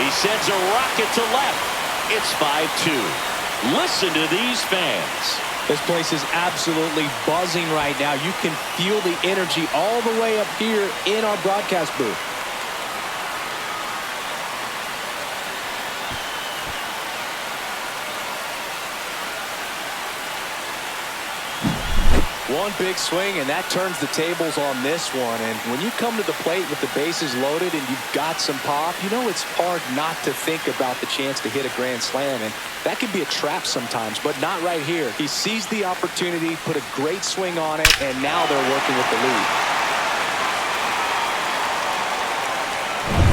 Speaker 1: He sends a rocket to left. It's 5-2. Listen to these fans.
Speaker 2: This place is absolutely buzzing right now. You can feel the energy all the way up here in our broadcast booth. One big swing, and that turns the tables on this one. And when you come to the plate with the bases loaded and you've got some pop, you know it's hard not to think about the chance to hit a grand slam. And that could be a trap sometimes, but not right here. He sees the opportunity, put a great swing on it, and now they're working with the lead.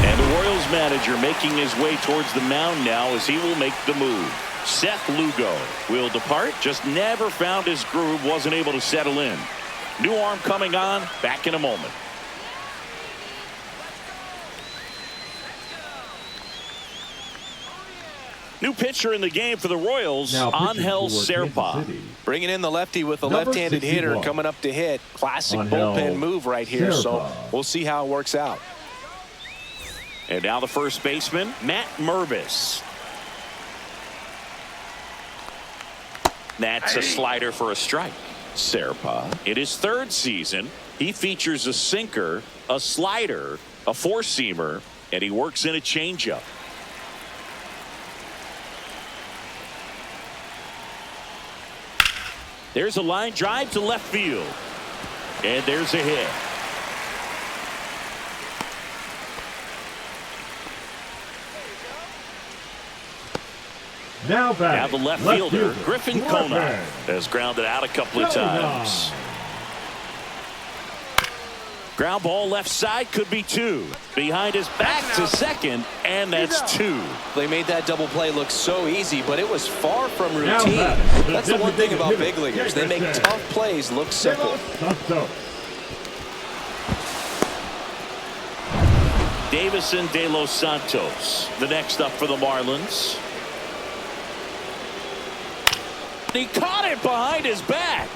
Speaker 1: And the Royals manager making his way towards the mound now as he will make the move. Seth Lugo will depart. Just never found his groove. Wasn't able to settle in. New arm coming on. Back in a moment. New pitcher in the game for the Royals, Angel Serpa.
Speaker 2: Bringing in the lefty with a left-handed hitter coming up to hit. Classic bullpen move right here. So we'll see how it works out.
Speaker 1: And now the first baseman, Matt Mervis. That's a slider for a strike. Serpa, in his third season, he features a sinker, a slider, a four-seamer, and he works in a changeup. There's a line drive to left field. And there's a hit.
Speaker 4: Now
Speaker 1: the left fielder, Griffin Conine, has grounded out a couple of times. Ground ball left side, could be two. Behind his back to second, and that's two.
Speaker 2: They made that double play look so easy, but it was far from routine. That's the one thing about big leaguers. They make tough plays look simple.
Speaker 1: Davison De Los Santos, the next up for the Marlins. He caught it behind his back.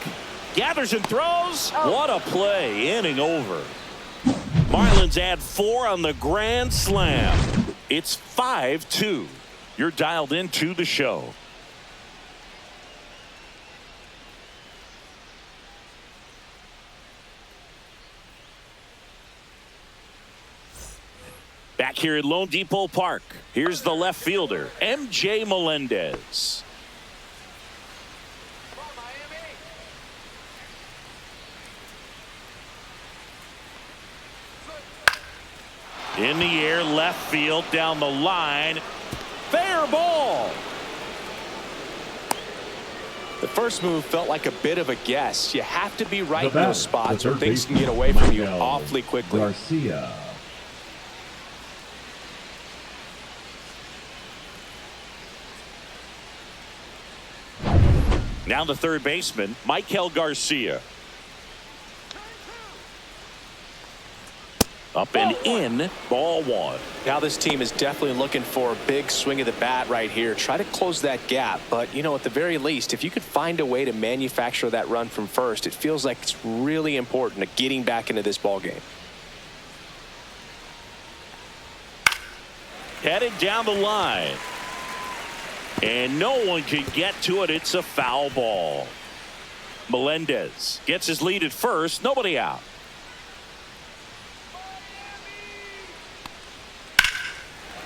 Speaker 1: Gathers and throws. What a play. Inning over. Marlins add 4 on the grand slam. It's 5-2. You're dialed into the show. here at Lone Depot Park. Here's the left fielder, MJ Melendez. In the air, left field, down the line. Fair ball.
Speaker 2: The first move felt like a bit of a guess. You have to be right in
Speaker 4: batter,
Speaker 2: those spots
Speaker 4: the
Speaker 2: or
Speaker 4: third
Speaker 2: things can
Speaker 4: baseman,
Speaker 2: get away from you
Speaker 4: Miguel
Speaker 2: awfully quickly.
Speaker 4: Garcia.
Speaker 1: Now the third baseman, Miguel Garcia. Up and in, ball one.
Speaker 2: Now this team is definitely looking for a big swing of the bat right here. Try to close that gap. But, you know, at the very least, if you could find a way to manufacture that run from first, it feels like it's really important to getting back into this ball game.
Speaker 1: Headed down the line. And no one can get to it. It's a foul ball. Melendez gets his lead at first. Nobody out.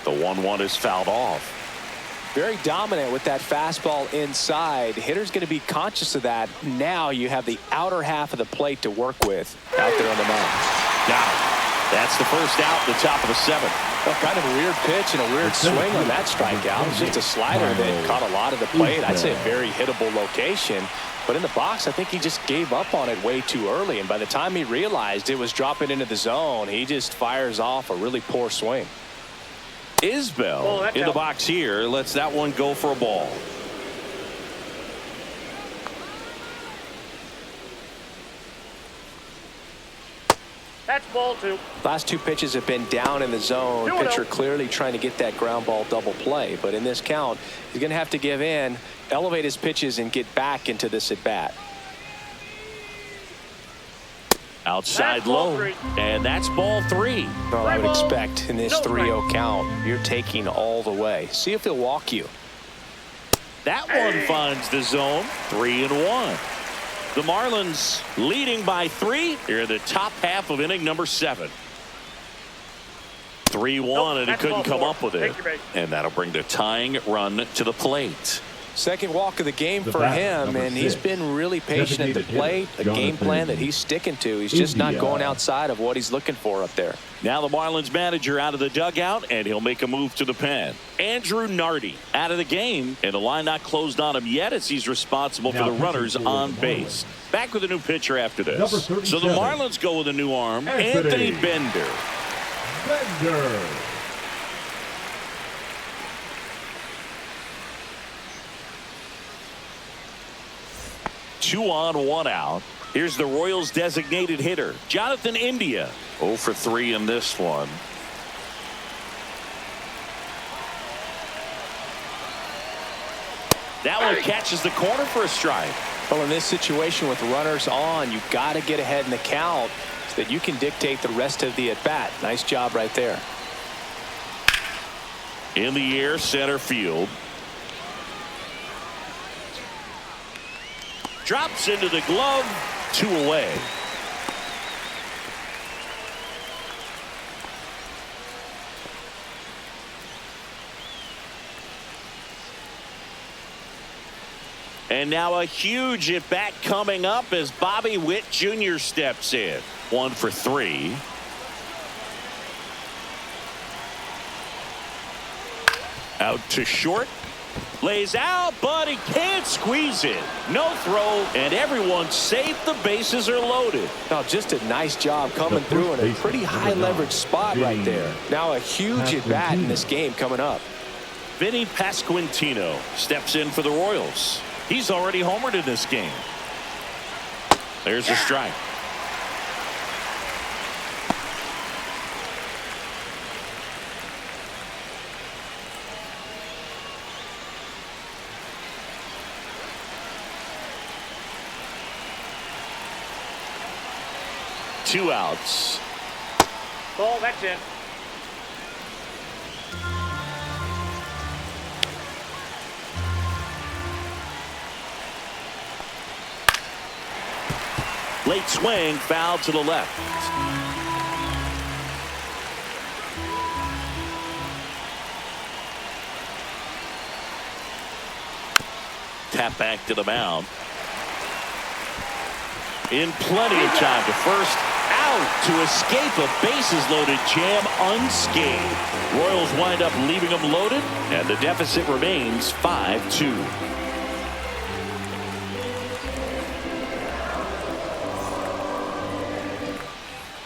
Speaker 1: The 1-1 is fouled off.
Speaker 2: Very dominant with that fastball inside. Hitter's going to be conscious of that. Now you have the outer half of the plate to work with out there on the mound.
Speaker 1: Got it. That's the first out, the top of the seventh.
Speaker 2: Well, kind of a weird pitch and a weird swing on that strikeout. It's just a slider that caught a lot of the plate. I'd say a very hittable location. But in the box, I think he just gave up on it way too early. And by the time he realized it was dropping into the zone, he just fires off a really poor swing.
Speaker 1: Isbell in the box here lets that one go for a ball.
Speaker 3: That's ball two.
Speaker 2: Last two pitches have been down in the zone. Pitcher clearly trying to get that ground ball double play. But in this count, he's going to have to give in, elevate his pitches, and get back into this at bat.
Speaker 1: Outside low, and that's ball three.
Speaker 2: Well, I would expect in this 3-0 count, you're taking all the way. See if he'll walk you.
Speaker 1: That one finds the zone. 3-1. The Marlins leading by 3 here in the top half of inning number 7. 3-1, and he couldn't come up with it. And that'll bring the tying run to the plate.
Speaker 2: Second walk of the game for him, and he's been really patient at the plate. A game plan that he's sticking to. He's just not going outside of what he's looking for up there.
Speaker 1: Now the Marlins manager out of the dugout, and he'll make a move to the pen. Andrew Nardi out of the game, and the line not closed on him yet as he's responsible for the runners on base. Back with a new pitcher after this. So the Marlins go with a new arm, Anthony Bender. 2 on, 1 out. Here's the Royals designated hitter, Jonathan India. 0 for 3 in this one. That one catches the corner for a strike.
Speaker 2: Well, in this situation with runners on, you've got to get ahead in the count so that you can dictate the rest of the at-bat. Nice job right there.
Speaker 1: In the air, center field. Drops into the glove, 2 away. And now a huge at bat coming up as Bobby Witt Jr. steps in. 1 for 3. Out to short. Lays out, but he can't squeeze it. No throw, and everyone's safe. The bases are loaded.
Speaker 2: Oh, just a nice job coming through in a pretty high leverage spot right there. Now a huge at bat in this game coming up.
Speaker 1: Vinny Pasquantino steps in for the Royals. He's already homered in this game. There's a strike. Two outs.
Speaker 3: Ball, that's it.
Speaker 1: Late swing, foul to the left. tap back to the mound. In plenty of time to first, out to escape a bases-loaded jam unscathed. Royals wind up leaving them loaded, and the deficit remains 5-2.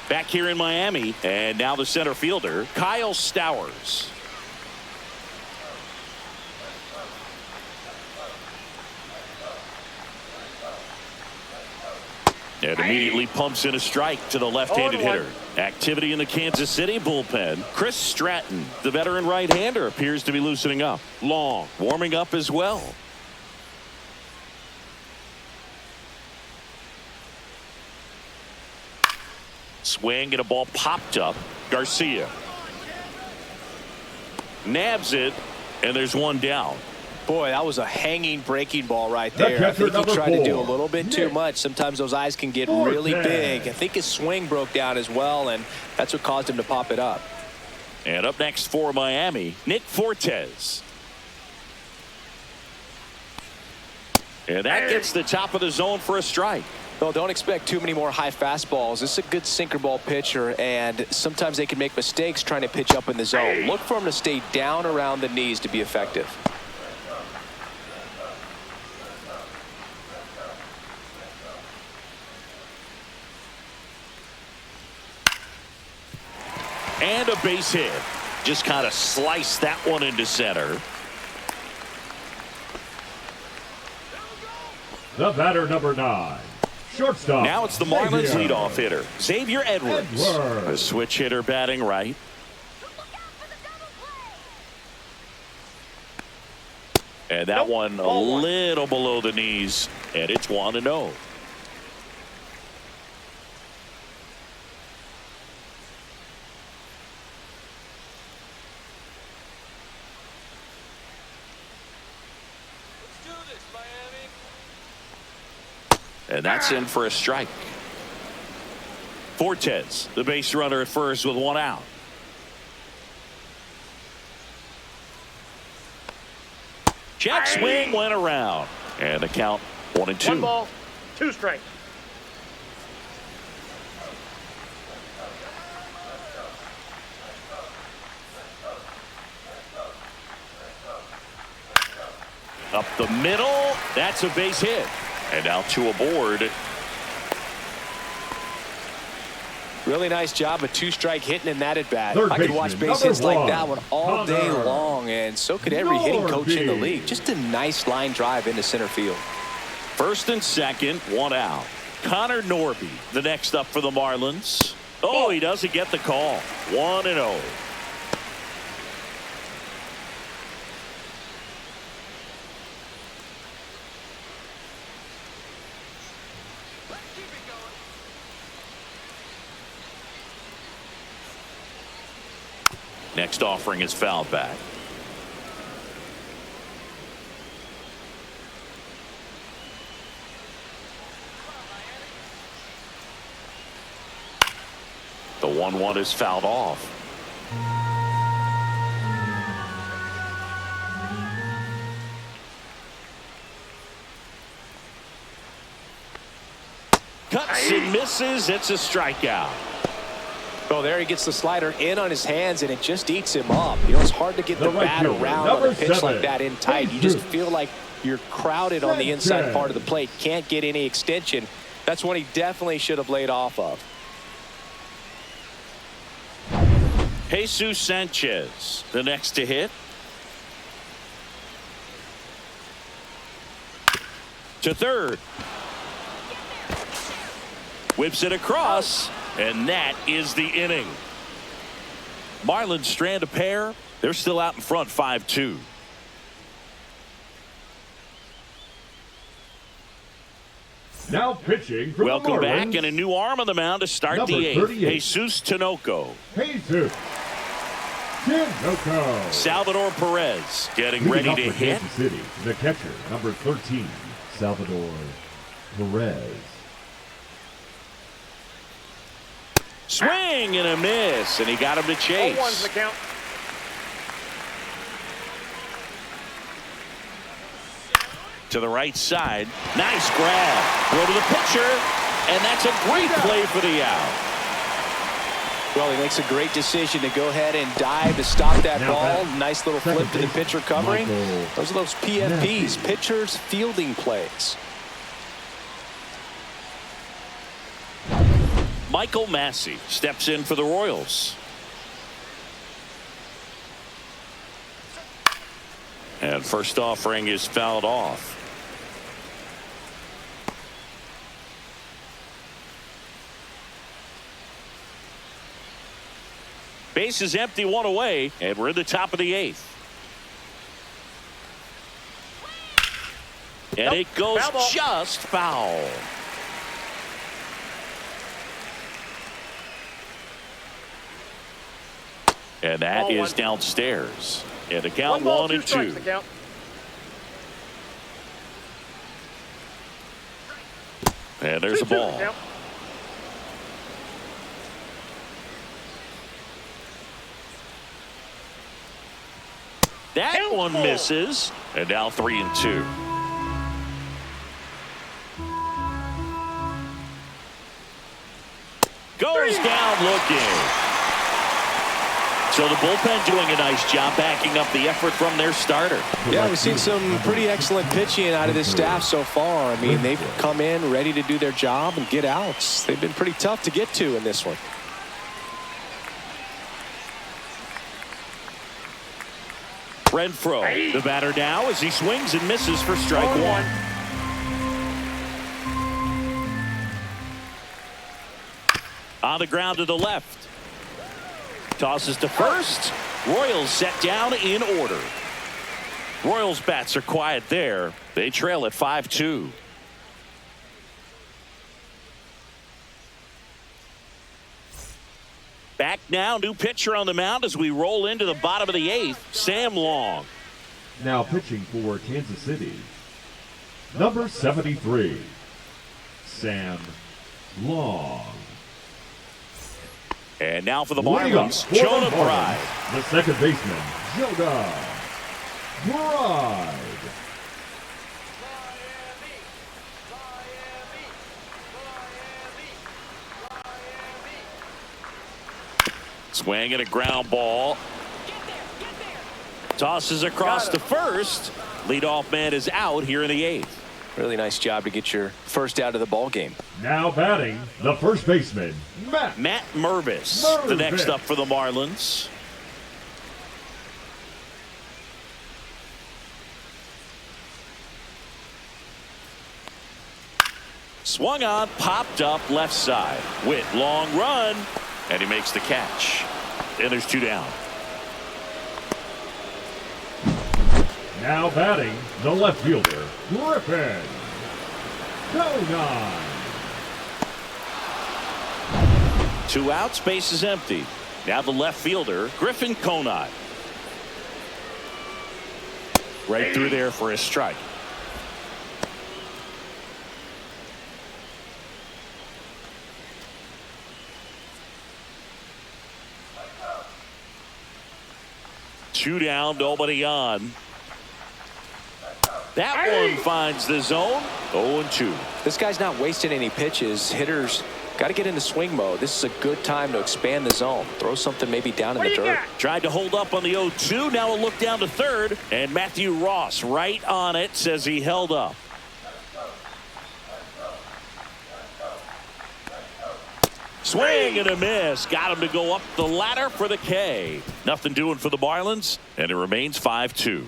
Speaker 1: Back here in Miami, and now the center fielder, Kyle Stowers. And immediately pumps in a strike to the left-handed hitter. Activity in the Kansas City bullpen. Chris Stratton, the veteran right-hander, appears to be loosening up. Long, warming up as well. Swing and a ball popped up. Garcia nabs it, and there's one down.
Speaker 2: Boy, that was a hanging breaking ball right there. I think he tried to do a little bit too much. Sometimes those eyes can get really big. I think his swing broke down as well, and that's what caused him to pop it up.
Speaker 1: And up next for Miami, Nick Fortes. And that gets the top of the zone for a strike.
Speaker 2: Well, don't expect too many more high fastballs. This is a good sinker ball pitcher, and sometimes they can make mistakes trying to pitch up in the zone. Look for him to stay down around the knees to be effective.
Speaker 1: And a base hit. Just kind of sliced that one into center.
Speaker 4: The batter, number 9. Shortstop.
Speaker 1: Now it's the Marlins leadoff hitter, Xavier Edwards. A switch hitter batting right. And that one a little below the knees, and it's 1-0. And that's in for a strike. Fortes, the base runner at first with one out. Check swing went around. And the count 1-2.
Speaker 3: 1 ball, 2 strikes.
Speaker 1: Up the middle. That's a base hit. And now 2 aboard.
Speaker 2: Really nice job, a 2-strike hitting in that at bat.
Speaker 4: Third
Speaker 2: I could watch base hits like that one all day long, and so could every hitting coach in the league. Just a nice line drive into center field.
Speaker 1: First and second, 1 out. Connor Norby, the next up for the Marlins. Oh, he doesn't get the call. 1-0. Next offering is fouled back. The 1-1 is fouled off. Cuts and misses. It's a strikeout.
Speaker 2: Oh, there he gets the slider in on his hands, and it just eats him up. You know, it's hard to get the bat around on a pitch like that in tight. You just feel like you're crowded on the inside part of the plate. Can't get any extension. That's one he definitely should have laid off of.
Speaker 1: Jesus Sanchez, the next to hit. To third. Whips it across. And that is the inning. Marlins strand a pair. They're still out in front 5-2.
Speaker 4: Now pitching from
Speaker 1: Welcome
Speaker 4: the Marlins,
Speaker 1: back, and a new arm on the mound to start
Speaker 4: number
Speaker 1: the 8th.
Speaker 4: 38.
Speaker 1: Jesus Tinoco.
Speaker 4: Jesus Tinoco.
Speaker 1: Salvador Perez getting
Speaker 4: Leading
Speaker 1: ready
Speaker 4: up
Speaker 1: to
Speaker 4: for
Speaker 1: hit.
Speaker 4: Kansas City, the catcher, number 13, Salvador Perez.
Speaker 1: Swing and a miss, and he got him to chase.
Speaker 3: 0-1's the count.
Speaker 1: to the right side. Nice grab. Throw to the pitcher, and that's a great play for the out.
Speaker 2: Well, he makes a great decision to go ahead and dive to stop that ball. Nice little flip to the pitcher covering. Those are those PFPs, pitchers fielding plays.
Speaker 1: Michael Massey steps in for the Royals. And first offering is fouled off. Base is empty, one away, and we're in the top of the 8th. And it goes just foul. And that is downstairs. And the count 1 and 2. And there's a ball. That one misses. And now 3 and 2. Goes down looking. So the bullpen doing a nice job backing up the effort from their starter.
Speaker 2: Yeah, we've seen some pretty excellent pitching out of this staff so far. I mean, they've come in ready to do their job and get outs. They've been pretty tough to get to in this one.
Speaker 1: Renfroe, the batter now as he swings and misses for strike 1. On the ground to the left. Tosses to first. Royals set down in order. Royals bats are quiet there. They trail at 5-2. Back now, new pitcher on the mound as we roll into the bottom of the 8th, Sam Long.
Speaker 4: Now pitching for Kansas City, number 73, Sam Long.
Speaker 1: And now for the Marlins, Jonah Bride.
Speaker 4: The second baseman, Jonah Bride.
Speaker 1: Swing and a ground ball. Tosses across to first. Leadoff man is out here in the 8th.
Speaker 2: Really nice job to get your first out of the ball game.
Speaker 4: Now batting, the first baseman,
Speaker 1: Matt Mervis. The next up for the Marlins. Swung on, popped up left side. Witt, long run, and he makes the catch. And there's 2 down.
Speaker 4: Now batting, the left fielder, Griffin Conine.
Speaker 1: 2 outs, base is empty. Now the left fielder, Griffin Conine. Right through there for a strike. Two down, nobody on. That one finds the zone. 0-2.
Speaker 2: This guy's not wasting any pitches. Hitters got to get into swing mode. This is a good time to expand the zone. Throw something maybe down in the dirt.
Speaker 1: Tried to hold up on the 0-2. Now a look down to third. And Matthew Ross right on it, says he held up. Swing and a miss. Got him to go up the ladder for the K. Nothing doing for the Marlins, and it remains 5-2.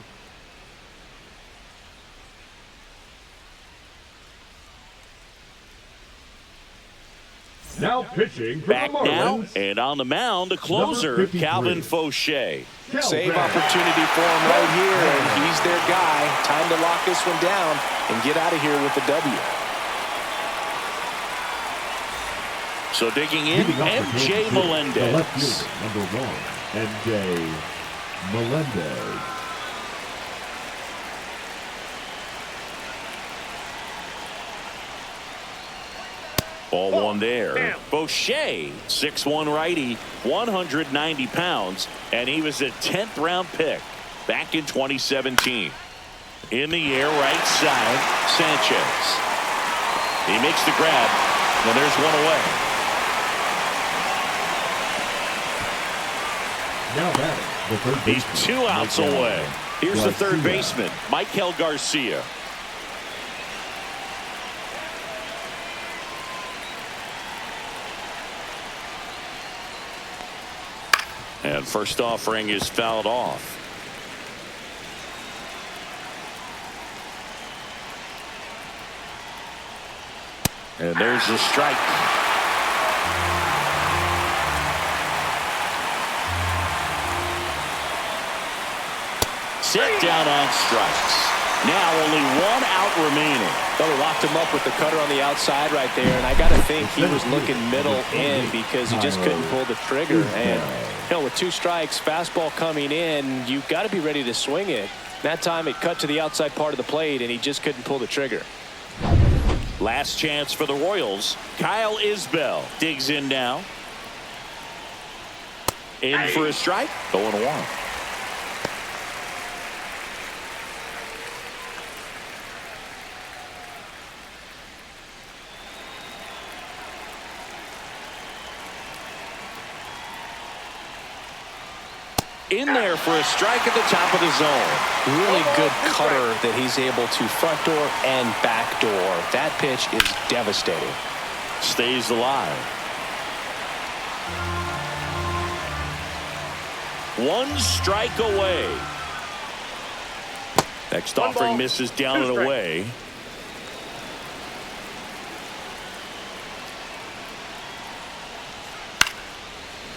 Speaker 4: Now pitching for
Speaker 1: Back
Speaker 4: the Marlins.
Speaker 1: now, and on the mound, the closer, Calvin Fauché.
Speaker 2: Save opportunity for him right here, and he's their guy. Time to lock this one down and get out of here with the W.
Speaker 1: So digging in, MJ Melendez.
Speaker 4: The left fielder, number 1, MJ Melendez.
Speaker 1: Ball one there. Fauché, 6'1" righty, 190 pounds, and he was a 10th round pick back in 2017. In the air, right side, Sanchez. He makes the grab, and there's one away.
Speaker 4: Now batting, the third
Speaker 1: He's
Speaker 4: baseman,
Speaker 1: 2 outs
Speaker 4: Miguel
Speaker 1: away. Here's the third
Speaker 4: Garcia.
Speaker 1: baseman, Michael Garcia. And first offering is fouled off. And there's the strike. Set down on strikes. Now only 1 out remaining.
Speaker 2: Well, he locked him up with the cutter on the outside right there, and I got to think he was looking middle in because he just couldn't pull the trigger. And with 2 strikes, fastball coming in, you've got to be ready to swing it. That time it cut to the outside part of the plate, and he just couldn't pull the trigger.
Speaker 1: Last chance for the Royals. Kyle Isbell digs in now. In for a strike. 0-1. In there for a strike at the top of the zone.
Speaker 2: Really good cutter that he's able to front door and back door. That pitch is devastating.
Speaker 1: Stays alive. 1 strike away. Next offering misses down and away.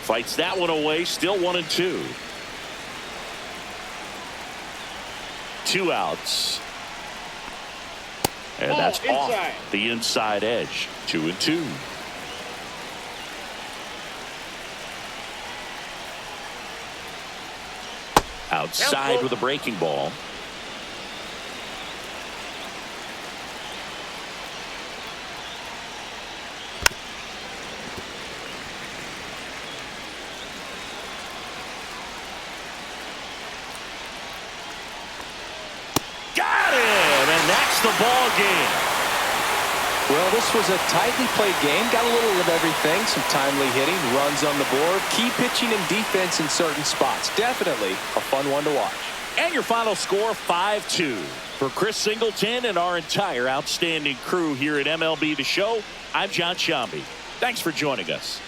Speaker 1: Fights that one away. Still 1-2. 2 outs. And that's off the inside edge. 2-2. Outside with a breaking ball. The ball game.
Speaker 2: Well, this was a tightly played game. Got a little of everything. Some timely hitting, runs on the board, key pitching and defense in certain spots. Definitely a fun one to watch.
Speaker 1: And your final score, 5-2. For Chris Singleton and our entire outstanding crew here at MLB The Show, I'm John Shambi. Thanks for joining us.